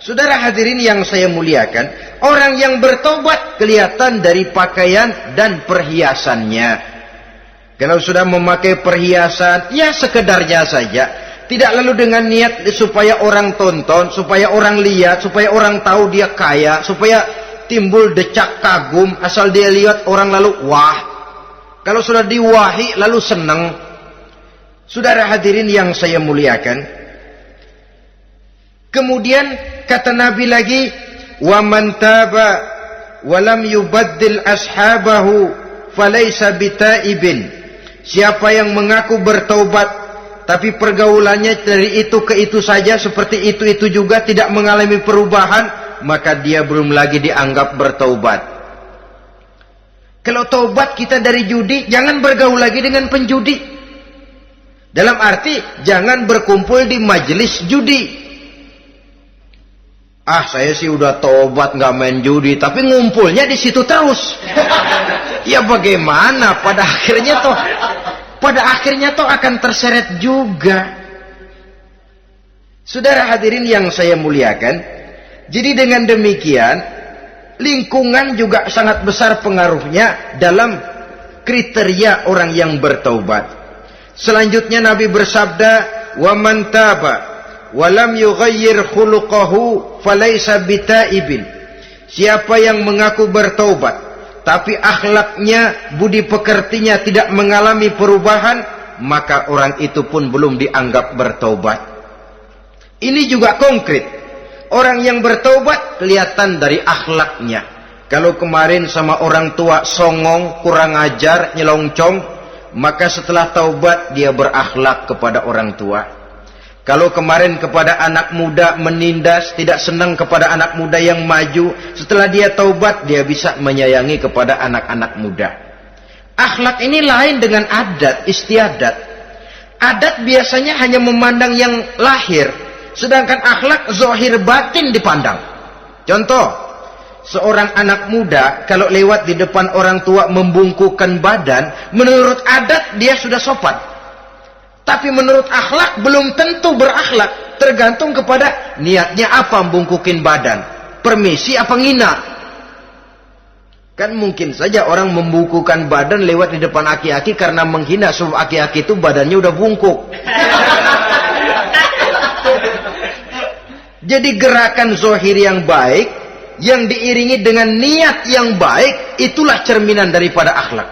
Saudara hadirin yang saya muliakan, orang yang bertobat kelihatan dari pakaian dan perhiasannya. Kalau sudah memakai perhiasan, ya sekedarnya saja. Tidak lalu dengan niat supaya orang tonton, supaya orang lihat, supaya orang tahu dia kaya, supaya timbul decak kagum, asal dia lihat orang lalu wah. Kalau sudah diwahi lalu senang. Saudara hadirin yang saya muliakan, kemudian kata Nabi lagi, wa man taba wa lam yubaddil ashabahu falaysa bitaibin. Siapa yang mengaku bertaubat tapi pergaulannya dari itu ke itu saja, seperti itu juga tidak mengalami perubahan, maka dia belum lagi dianggap bertaubat. Kalau taubat kita dari judi, jangan bergaul lagi dengan penjudi. Dalam arti jangan berkumpul di majelis judi. Ah, saya sih udah tobat nggak main judi, tapi ngumpulnya di situ terus. Ya bagaimana? Pada akhirnya toh akan terseret juga. Saudara hadirin yang saya muliakan, jadi dengan demikian lingkungan juga sangat besar pengaruhnya dalam kriteria orang yang bertaubat. Selanjutnya Nabi bersabda, wa man taba walam yughayyir khuluquhu falaysa bitaibin. Siapa yang mengaku bertaubat tapi akhlaknya, budi pekertinya tidak mengalami perubahan, maka orang itu pun belum dianggap bertaubat. Ini juga konkret. Orang yang bertaubat kelihatan dari akhlaknya. Kalau kemarin sama orang tua songong, kurang ajar, nyelongcong, maka setelah taubat dia berakhlak kepada orang tua. Kalau kemarin kepada anak muda menindas, tidak senang kepada anak muda yang maju, setelah dia taubat, dia bisa menyayangi kepada anak-anak muda. Akhlak ini lain dengan adat, istiadat. Adat biasanya hanya memandang yang lahir, sedangkan akhlak zahir batin dipandang. Contoh, seorang anak muda kalau lewat di depan orang tua membungkukkan badan, menurut adat dia sudah sopan. Tapi menurut akhlak belum tentu berakhlak, tergantung kepada niatnya apa membungkukin badan. Permisi apa ngina? Kan mungkin saja orang membungkukkan badan lewat di depan aki-aki karena menghina, sebab aki-aki itu badannya udah bungkuk. Jadi gerakan zahir yang baik yang diiringi dengan niat yang baik, itulah cerminan daripada akhlak.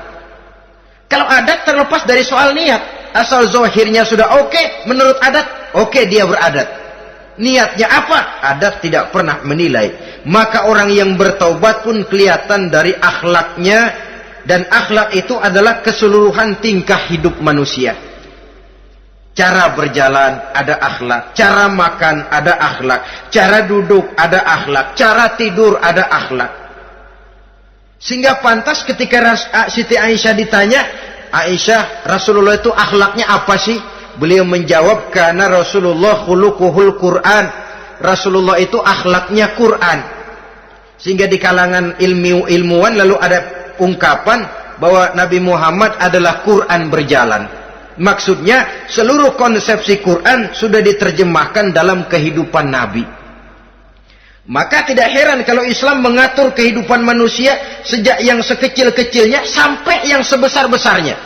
Kalau adat terlepas dari soal niat. Asal zahirnya sudah oke, menurut adat, oke dia beradat. Niatnya apa? Adat tidak pernah menilai. Maka orang yang bertaubat pun kelihatan dari akhlaknya. Dan akhlak itu adalah keseluruhan tingkah hidup manusia. Cara berjalan ada akhlak, cara makan ada akhlak, cara duduk ada akhlak, cara tidur ada akhlak. Sehingga pantas ketika Siti Aisyah ditanya, Aisyah, Rasulullah itu akhlaknya apa sih? Beliau menjawab, karena Rasulullah khuluquhul Quran. Rasulullah itu akhlaknya Quran. Sehingga di kalangan ilmuwan lalu ada ungkapan bahwa Nabi Muhammad adalah Quran berjalan. Maksudnya seluruh konsepsi Quran sudah diterjemahkan dalam kehidupan Nabi. Maka tidak heran kalau Islam mengatur kehidupan manusia sejak yang sekecil-kecilnya sampai yang sebesar-besarnya.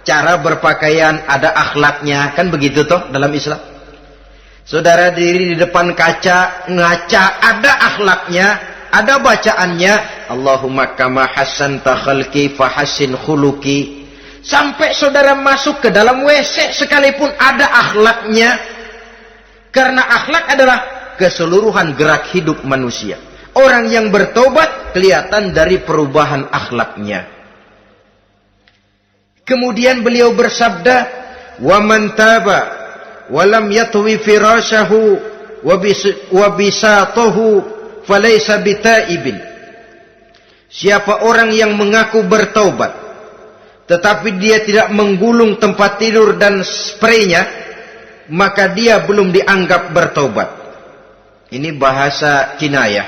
Cara berpakaian ada akhlaknya, kan begitu toh dalam Islam. Saudara diri di depan kaca, ngaca, ada akhlaknya, ada bacaannya. Allahumma kama hassanta khalqi fahassin khuluqi. Sampai saudara masuk ke dalam WC sekalipun ada akhlaknya. Karena akhlak adalah keseluruhan gerak hidup manusia. Orang yang bertobat kelihatan dari perubahan akhlaknya. Kemudian beliau bersabda, "Wa man taba wa lam yatwi firashahu wa bisatahu falaysa bitaibin." Siapa orang yang mengaku bertobat tetapi dia tidak menggulung tempat tidur dan spraynya, maka dia belum dianggap bertobat. Ini bahasa kinayah.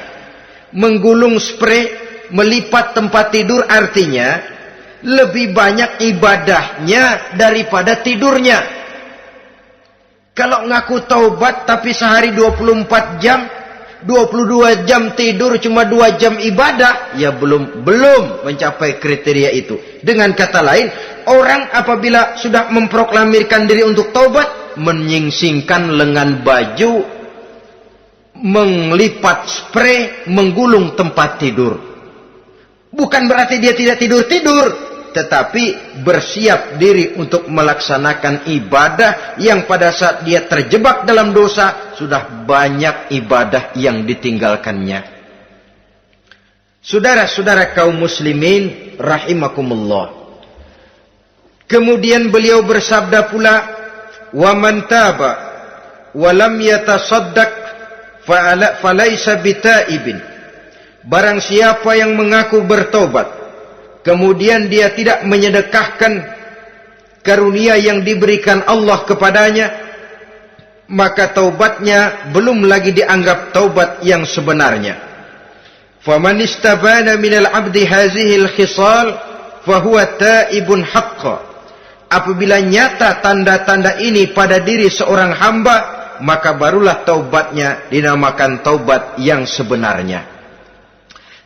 Menggulung spray, melipat tempat tidur artinya lebih banyak ibadahnya daripada tidurnya. Kalau ngaku taubat tapi sehari 24 jam, 22 jam tidur, cuma 2 jam ibadah, ya belum mencapai kriteria itu. Dengan kata lain, orang apabila sudah memproklamirkan diri untuk taubat, menyingsingkan lengan baju, melipat spray, menggulung tempat tidur. Bukan berarti dia tidak tidur-tidur, tetapi bersiap diri untuk melaksanakan ibadah yang pada saat dia terjebak dalam dosa, sudah banyak ibadah yang ditinggalkannya. Saudara-saudara kaum muslimin rahimakumullah. Kemudian beliau bersabda pula, "Wa man taba wa lam yatasaddaq falaysa bitaibin." Barang siapa yang mengaku bertobat, kemudian dia tidak menyedekahkan karunia yang diberikan Allah kepadanya, maka taubatnya belum lagi dianggap taubat yang sebenarnya. Faman istabana minal abdi hazihil khisal fahuwa taibun haqqa. Apabila nyata tanda-tanda ini pada diri seorang hamba, maka barulah taubatnya dinamakan taubat yang sebenarnya.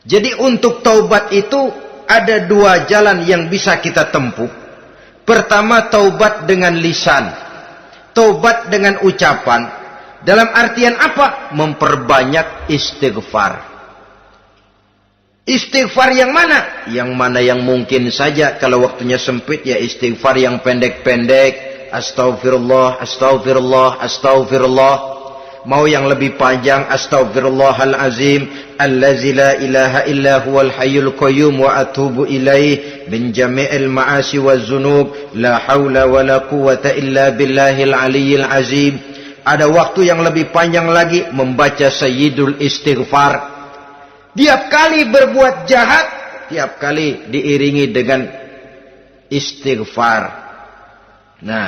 Jadi untuk taubat itu ada 2 jalan yang bisa kita tempuh. Pertama, taubat dengan lisan, taubat dengan ucapan. Dalam artian apa? Memperbanyak istighfar. Istighfar yang mana? Yang mana yang mungkin saja. Kalau waktunya sempit, ya istighfar yang pendek-pendek. Astaghfirullah, astaghfirullah, astaghfirullah. Mau yang lebih panjang, astaghfirullahalazim, allazi la ilaha illa huwal hayyul qayyum wa atubu ilaih min jami'il ma'asi waz zunub, la haula wa la quwwata illa billahil aliyyil azim. Ada waktu yang lebih panjang lagi membaca Sayyidul Istighfar. Tiap kali berbuat jahat, tiap kali diiringi dengan istighfar. Nah,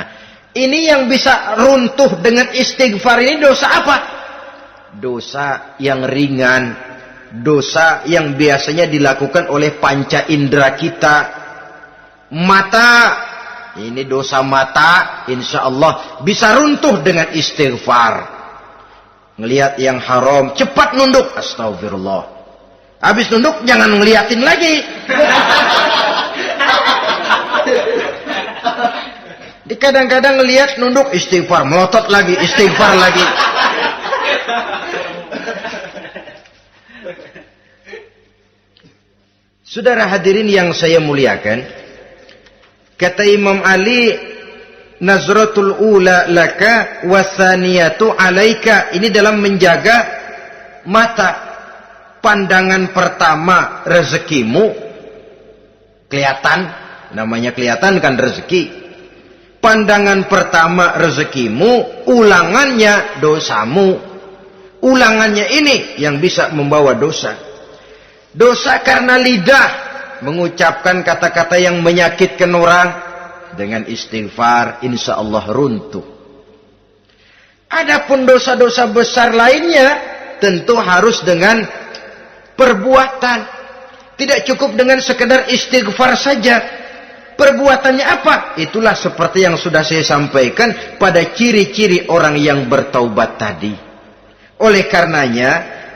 ini yang bisa runtuh dengan istighfar ini dosa apa? Dosa yang ringan, dosa yang biasanya dilakukan oleh panca indera kita. Mata, ini dosa mata, insya Allah bisa runtuh dengan istighfar. Ngelihat yang haram, cepat nunduk, astagfirullah. Habis nunduk, jangan ngeliatin lagi. Kadang-kadang ngelihat nunduk, istighfar, melotot lagi, istighfar lagi. Saudara hadirin yang saya muliakan, kata Imam Ali, nazratul ula laka wasaniyatu alaika. Ini dalam menjaga mata. Pandangan pertama rezekimu kelihatan, namanya kelihatan kan rezeki. Pandangan pertama rezekimu, ulangannya dosamu. Ulangannya ini yang bisa membawa dosa. Dosa karena lidah mengucapkan kata-kata yang menyakitkan orang. Dengan istighfar insya Allah runtuh. Adapun dosa-dosa besar lainnya tentu harus dengan perbuatan. Tidak cukup dengan sekedar istighfar saja. Perbuatannya apa? Itulah seperti yang sudah saya sampaikan pada ciri-ciri orang yang bertaubat tadi. Oleh karenanya,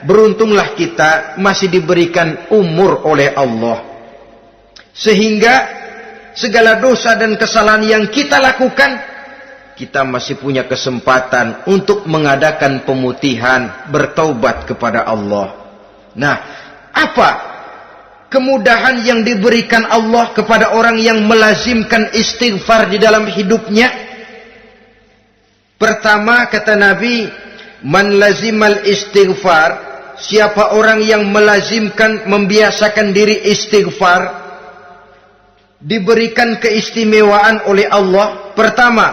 beruntunglah kita masih diberikan umur oleh Allah. Sehingga segala dosa dan kesalahan yang kita lakukan, kita masih punya kesempatan untuk mengadakan pemutihan, bertaubat kepada Allah. Nah, apa kemudahan yang diberikan Allah kepada orang yang melazimkan istighfar di dalam hidupnya? Pertama, kata Nabi, man lazimal istighfar, siapa orang yang melazimkan, membiasakan diri istighfar, diberikan keistimewaan oleh Allah. Pertama,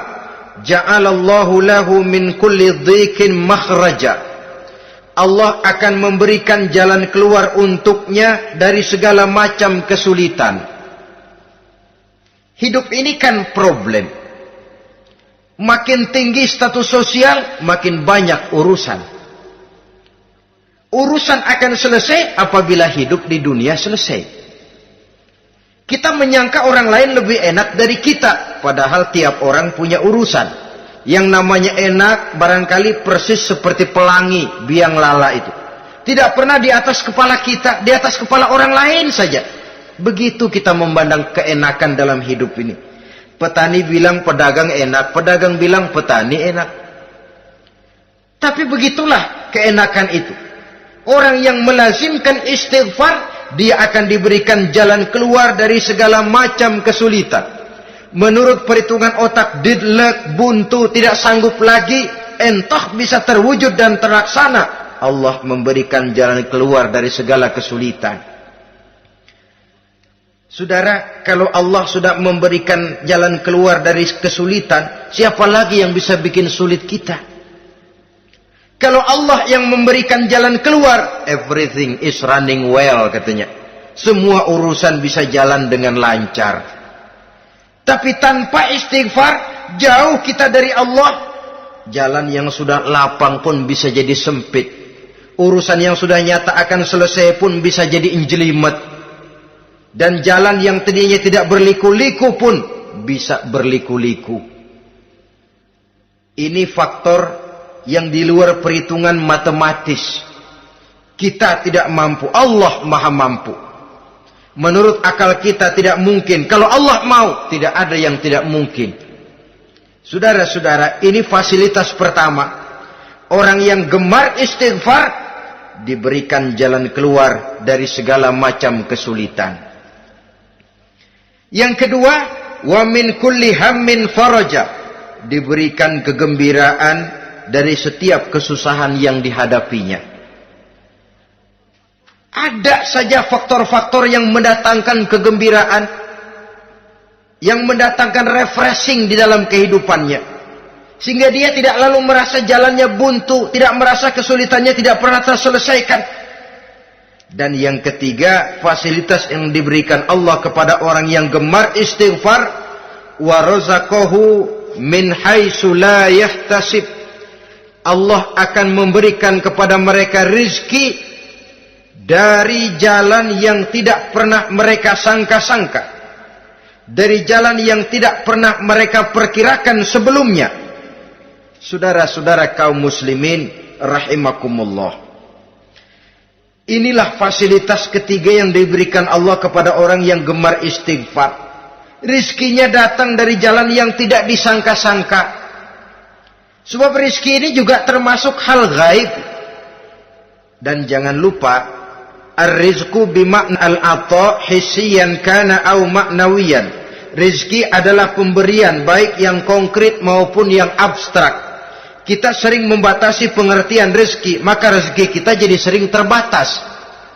ja'alallahu lahu min kulli dhikin makhraja. Allah akan memberikan jalan keluar untuknya dari segala macam kesulitan. Hidup ini kan problem. Makin tinggi status sosial, makin banyak urusan. Urusan akan selesai apabila hidup di dunia selesai. Kita menyangka orang lain lebih enak dari kita, padahal tiap orang punya urusan. Yang namanya enak barangkali persis seperti pelangi biang lala itu. Tidak pernah di atas kepala kita, di atas kepala orang lain saja. Begitu kita memandang keenakan dalam hidup ini. Petani bilang pedagang enak, pedagang bilang petani enak. Tapi begitulah keenakan itu. Orang yang melazimkan istighfar, dia akan diberikan jalan keluar dari segala macam kesulitan. Menurut perhitungan otak, didlek, buntu, tidak sanggup lagi, entah bisa terwujud dan terlaksana. Allah memberikan jalan keluar dari segala kesulitan. Saudara, kalau Allah sudah memberikan jalan keluar dari kesulitan, siapa lagi yang bisa bikin sulit kita? Kalau Allah yang memberikan jalan keluar, everything is running well katanya. Semua urusan bisa jalan dengan lancar. Tapi tanpa istighfar, jauh kita dari Allah. Jalan yang sudah lapang pun bisa jadi sempit. Urusan yang sudah nyata akan selesai pun bisa jadi injelimet. Dan jalan yang tadinya tidak berliku-liku pun bisa berliku-liku. Ini faktor yang di luar perhitungan matematis. Kita tidak mampu, Allah maha mampu. Menurut akal kita tidak mungkin. Kalau Allah mau, tidak ada yang tidak mungkin. Saudara-saudara, ini fasilitas pertama. Orang yang gemar istighfar diberikan jalan keluar dari segala macam kesulitan. Yang kedua, wa min kulli hammin faraja, diberikan kegembiraan dari setiap kesusahan yang dihadapinya. Ada saja faktor-faktor yang mendatangkan kegembiraan, yang mendatangkan refreshing di dalam kehidupannya. Sehingga dia tidak lalu merasa jalannya buntu, tidak merasa kesulitannya tidak pernah terselesaikan. Dan yang ketiga, fasilitas yang diberikan Allah kepada orang yang gemar istighfar, wa razaqahu min haitsu la yahtasib. Allah akan memberikan kepada mereka rizki dari jalan yang tidak pernah mereka sangka-sangka, dari jalan yang tidak pernah mereka perkirakan sebelumnya. Saudara-saudara kaum muslimin rahimakumullah, inilah fasilitas ketiga yang diberikan Allah kepada orang yang gemar istighfar. Rizkinya datang dari jalan yang tidak disangka-sangka. Sebab rizki ini juga termasuk hal gaib. Dan jangan lupa, ar-rizqu bima'na al-ata hissiyan kana au ma'nawiyan. Rizki adalah pemberian baik yang konkret maupun yang abstrak. Kita sering membatasi pengertian rezeki, maka rezeki kita jadi sering terbatas.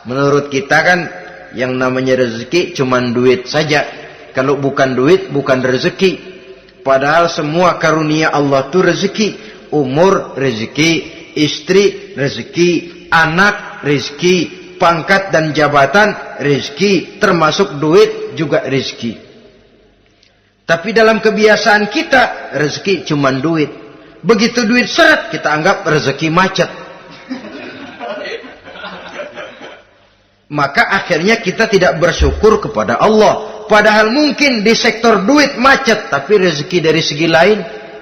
Menurut kita kan yang namanya rezeki cuman duit saja. Kalau bukan duit bukan rezeki. Padahal semua karunia Allah itu rezeki. Umur rezeki, istri rezeki, anak rezeki, pangkat dan jabatan rezeki, termasuk duit juga rezeki. Tapi dalam kebiasaan kita rezeki cuman duit. Begitu duit seret, kita anggap rezeki macet. Maka akhirnya kita tidak bersyukur kepada Allah. Padahal mungkin di sektor duit macet, tapi rezeki dari segi lain,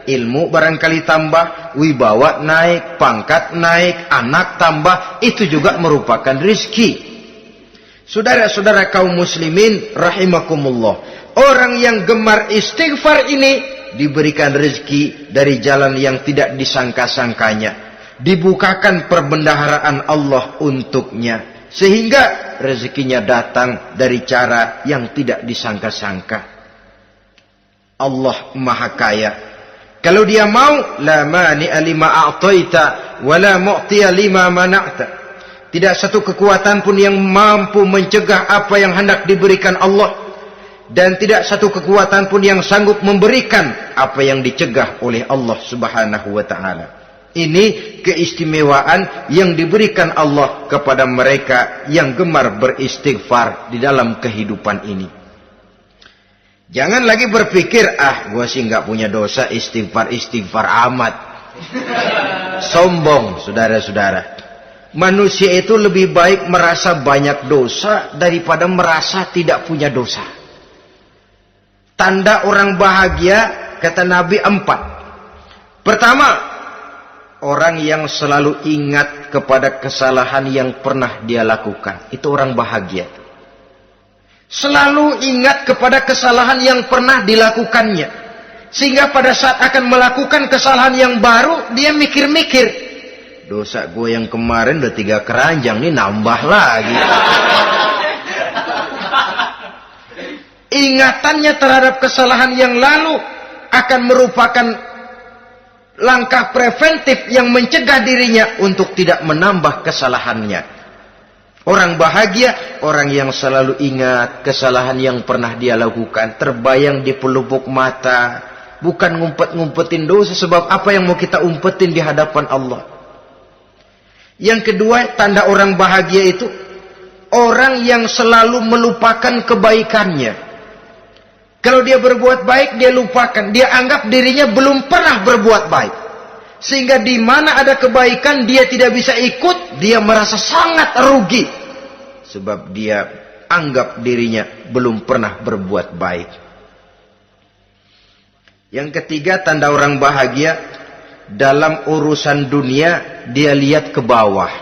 ilmu barangkali tambah, wibawa naik, pangkat naik, anak tambah, itu juga merupakan rezeki. Saudara-saudara kaum muslimin rahimakumullah, orang yang gemar istighfar ini diberikan rezeki dari jalan yang tidak disangka-sangkanya. Dibukakan perbendaharaan Allah untuknya. Sehingga rezekinya datang dari cara yang tidak disangka-sangka. Allah Maha Kaya. Kalau dia mau, la mani'a lima a'taita wa la mu'tiya lima mana'ta. Tidak satu kekuatan pun yang mampu mencegah apa yang hendak diberikan Allah. Dan tidak satu kekuatan pun yang sanggup memberikan apa yang dicegah oleh Allah Subhanahu wa ta'ala. Ini keistimewaan yang diberikan Allah kepada mereka yang gemar beristighfar di dalam kehidupan ini. Jangan lagi berpikir, gua sih nggak punya dosa, istighfar amat. Sombong, saudara-saudara. Manusia itu lebih baik merasa banyak dosa daripada merasa tidak punya dosa. Tanda orang bahagia, kata Nabi 4. Pertama, orang yang selalu ingat kepada kesalahan yang pernah dia lakukan. Itu orang bahagia. Selalu ingat kepada kesalahan yang pernah dilakukannya. Sehingga pada saat akan melakukan kesalahan yang baru, dia mikir-mikir. Dosa gue yang kemarin udah 3 keranjang, nih nambah lagi. Ingatannya terhadap kesalahan yang lalu akan merupakan langkah preventif yang mencegah dirinya untuk tidak menambah kesalahannya. Orang bahagia, orang yang selalu ingat kesalahan yang pernah dia lakukan, terbayang di pelupuk mata, bukan ngumpet-ngumpetin dosa. Sebab apa yang mau kita umpetin di hadapan Allah? Yang kedua, tanda orang bahagia itu orang yang selalu melupakan kebaikannya. Kalau dia berbuat baik, dia lupakan. Dia anggap dirinya belum pernah berbuat baik. Sehingga di mana ada kebaikan, dia tidak bisa ikut. Dia merasa sangat rugi. Sebab dia anggap dirinya belum pernah berbuat baik. Yang ketiga, tanda orang bahagia. Dalam urusan dunia, dia lihat ke bawah.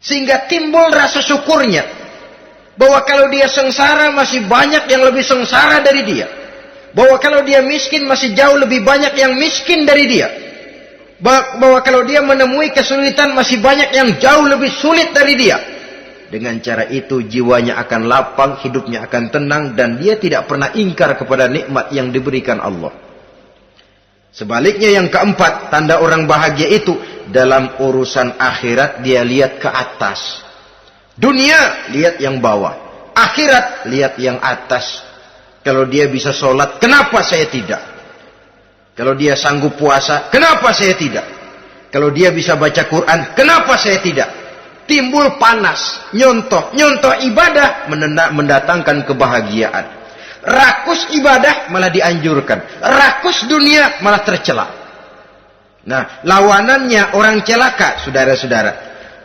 Sehingga timbul rasa syukurnya. Bahwa kalau dia sengsara masih banyak yang lebih sengsara dari dia. Bahwa kalau dia miskin masih jauh lebih banyak yang miskin dari dia. Bahwa kalau dia menemui kesulitan masih banyak yang jauh lebih sulit dari dia. Dengan cara itu jiwanya akan lapang, hidupnya akan tenang, dan dia tidak pernah ingkar kepada nikmat yang diberikan Allah. Sebaliknya yang keempat, tanda orang bahagia itu dalam urusan akhirat dia lihat ke atas. Dunia, lihat yang bawah. Akhirat, lihat yang atas. Kalau dia bisa sholat, kenapa saya tidak? Kalau dia sanggup puasa, kenapa saya tidak? Kalau dia bisa baca Quran, kenapa saya tidak? Timbul panas, nyontoh ibadah mendatangkan kebahagiaan. Rakus ibadah malah dianjurkan. Rakus dunia malah tercela. Nah, lawanannya orang celaka, saudara-saudara.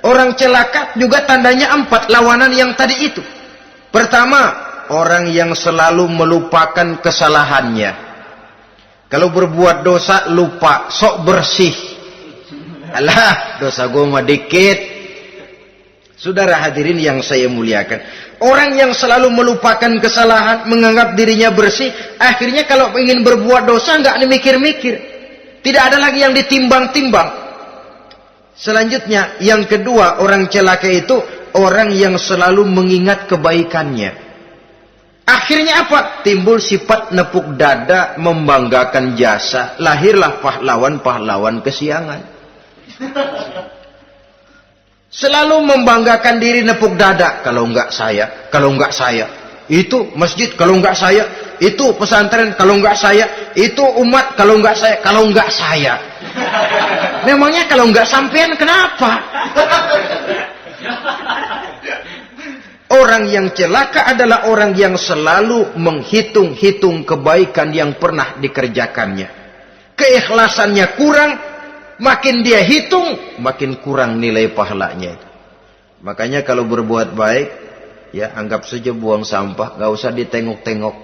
Orang celaka juga tandanya 4 lawanan yang tadi itu. Pertama, orang yang selalu melupakan kesalahannya. Kalau berbuat dosa lupa, sok bersih. Alah, dosa gue mah dikit. Saudara hadirin yang saya muliakan, orang yang selalu melupakan kesalahan, menganggap dirinya bersih, akhirnya kalau ingin berbuat dosa nggak mikir-mikir, tidak ada lagi yang ditimbang-timbang. Selanjutnya, yang kedua, orang celaka itu orang yang selalu mengingat kebaikannya. Akhirnya apa? Timbul sifat nepuk dada, membanggakan jasa, lahirlah pahlawan-pahlawan kesiangan. Selalu membanggakan diri, nepuk dada. Kalau enggak saya, kalau enggak saya. Itu masjid, kalau enggak saya. Itu pesantren, kalau enggak saya. Itu umat, kalau enggak saya. Kalau enggak saya. Memangnya kalau enggak sampean kenapa? Orang yang celaka adalah orang yang selalu menghitung-hitung kebaikan yang pernah dikerjakannya. Keikhlasannya kurang. Makin dia hitung, makin kurang nilai pahalanya. Makanya kalau berbuat baik, ya anggap saja buang sampah, gak usah ditengok-tengok,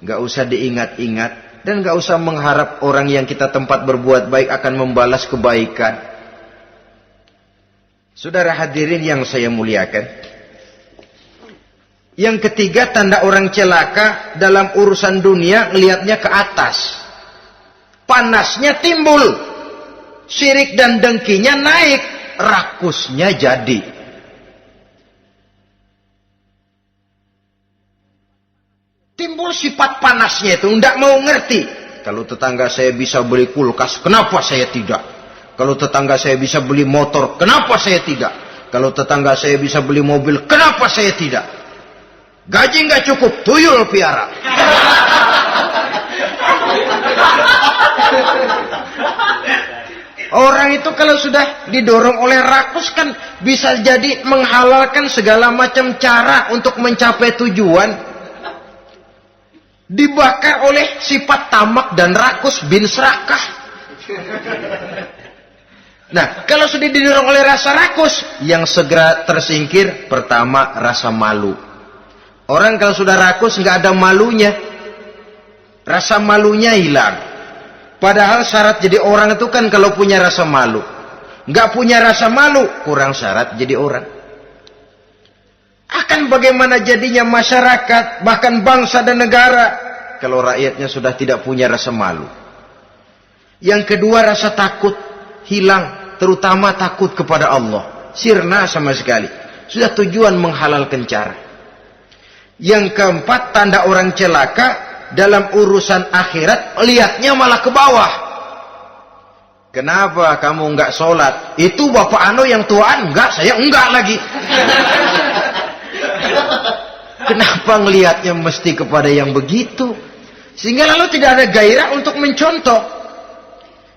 gak usah diingat-ingat, dan gak usah mengharap orang yang kita tempat berbuat baik akan membalas kebaikan. Saudara hadirin yang saya muliakan, yang ketiga tanda orang celaka dalam urusan dunia, ngelihatnya ke atas, panasnya timbul. Syirik dan dengkinya naik, rakusnya jadi. Timbul sifat panasnya itu, tidak mau ngerti. Kalau tetangga saya bisa beli kulkas, kenapa saya tidak? Kalau tetangga saya bisa beli motor, kenapa saya tidak? Kalau tetangga saya bisa beli mobil, kenapa saya tidak? Gaji nggak cukup, tuyul piara. Orang itu kalau sudah didorong oleh rakus kan bisa jadi menghalalkan segala macam cara untuk mencapai tujuan. Dibakar oleh sifat tamak dan rakus bin serakah. Nah, kalau sudah didorong oleh rasa rakus, yang segera tersingkir pertama rasa malu. Orang kalau sudah rakus nggak ada malunya, rasa malunya hilang. Padahal syarat jadi orang itu kan kalau punya rasa malu. Nggak punya rasa malu, kurang syarat jadi orang. Akan bagaimana jadinya masyarakat, bahkan bangsa dan negara, kalau rakyatnya sudah tidak punya rasa malu. Yang kedua rasa takut hilang, terutama takut kepada Allah. Sirna sama sekali. Sudah tujuan menghalalkan cara. Yang keempat tanda orang celaka, dalam urusan akhirat lihatnya malah ke bawah. Kenapa kamu enggak sholat? Itu bapak anu yang tuaan? Enggak, saya enggak lagi. Kenapa ngelihatnya mesti kepada yang begitu? Sehingga lalu tidak ada gairah untuk mencontoh.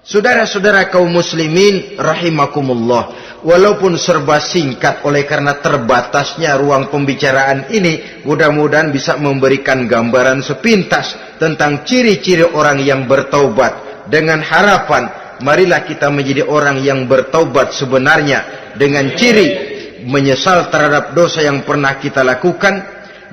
Saudara-saudara kaum muslimin rahimakumullah, walaupun serba singkat oleh karena terbatasnya ruang pembicaraan ini, mudah-mudahan bisa memberikan gambaran sepintas tentang ciri-ciri orang yang bertaubat. Dengan harapan, marilah kita menjadi orang yang bertaubat sebenarnya, dengan ciri menyesal terhadap dosa yang pernah kita lakukan,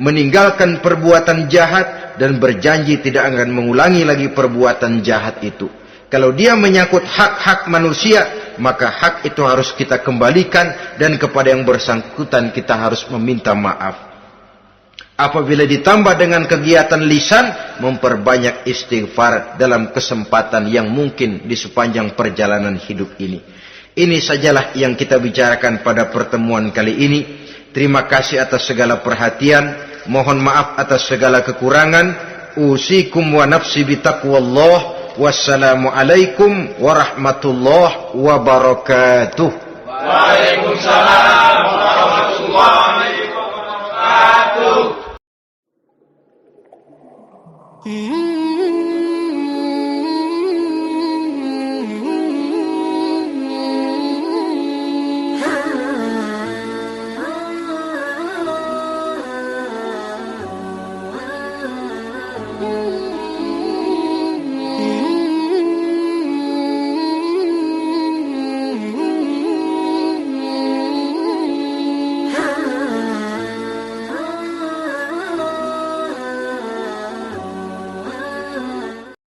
meninggalkan perbuatan jahat, dan berjanji tidak akan mengulangi lagi perbuatan jahat itu. Kalau dia menyangkut hak-hak manusia, maka hak itu harus kita kembalikan, dan kepada yang bersangkutan kita harus meminta maaf. Apabila ditambah dengan kegiatan lisan, memperbanyak istighfar dalam kesempatan yang mungkin di sepanjang perjalanan hidup ini. Ini sajalah yang kita bicarakan pada pertemuan kali ini. Terima kasih atas segala perhatian. Mohon maaf atas segala kekurangan. Usikum wa nafsi bitaqwallah. Wassalamualaikum warahmatullahi wabarakatuh. Waalaikumsalam warahmatullahi wabarakatuh.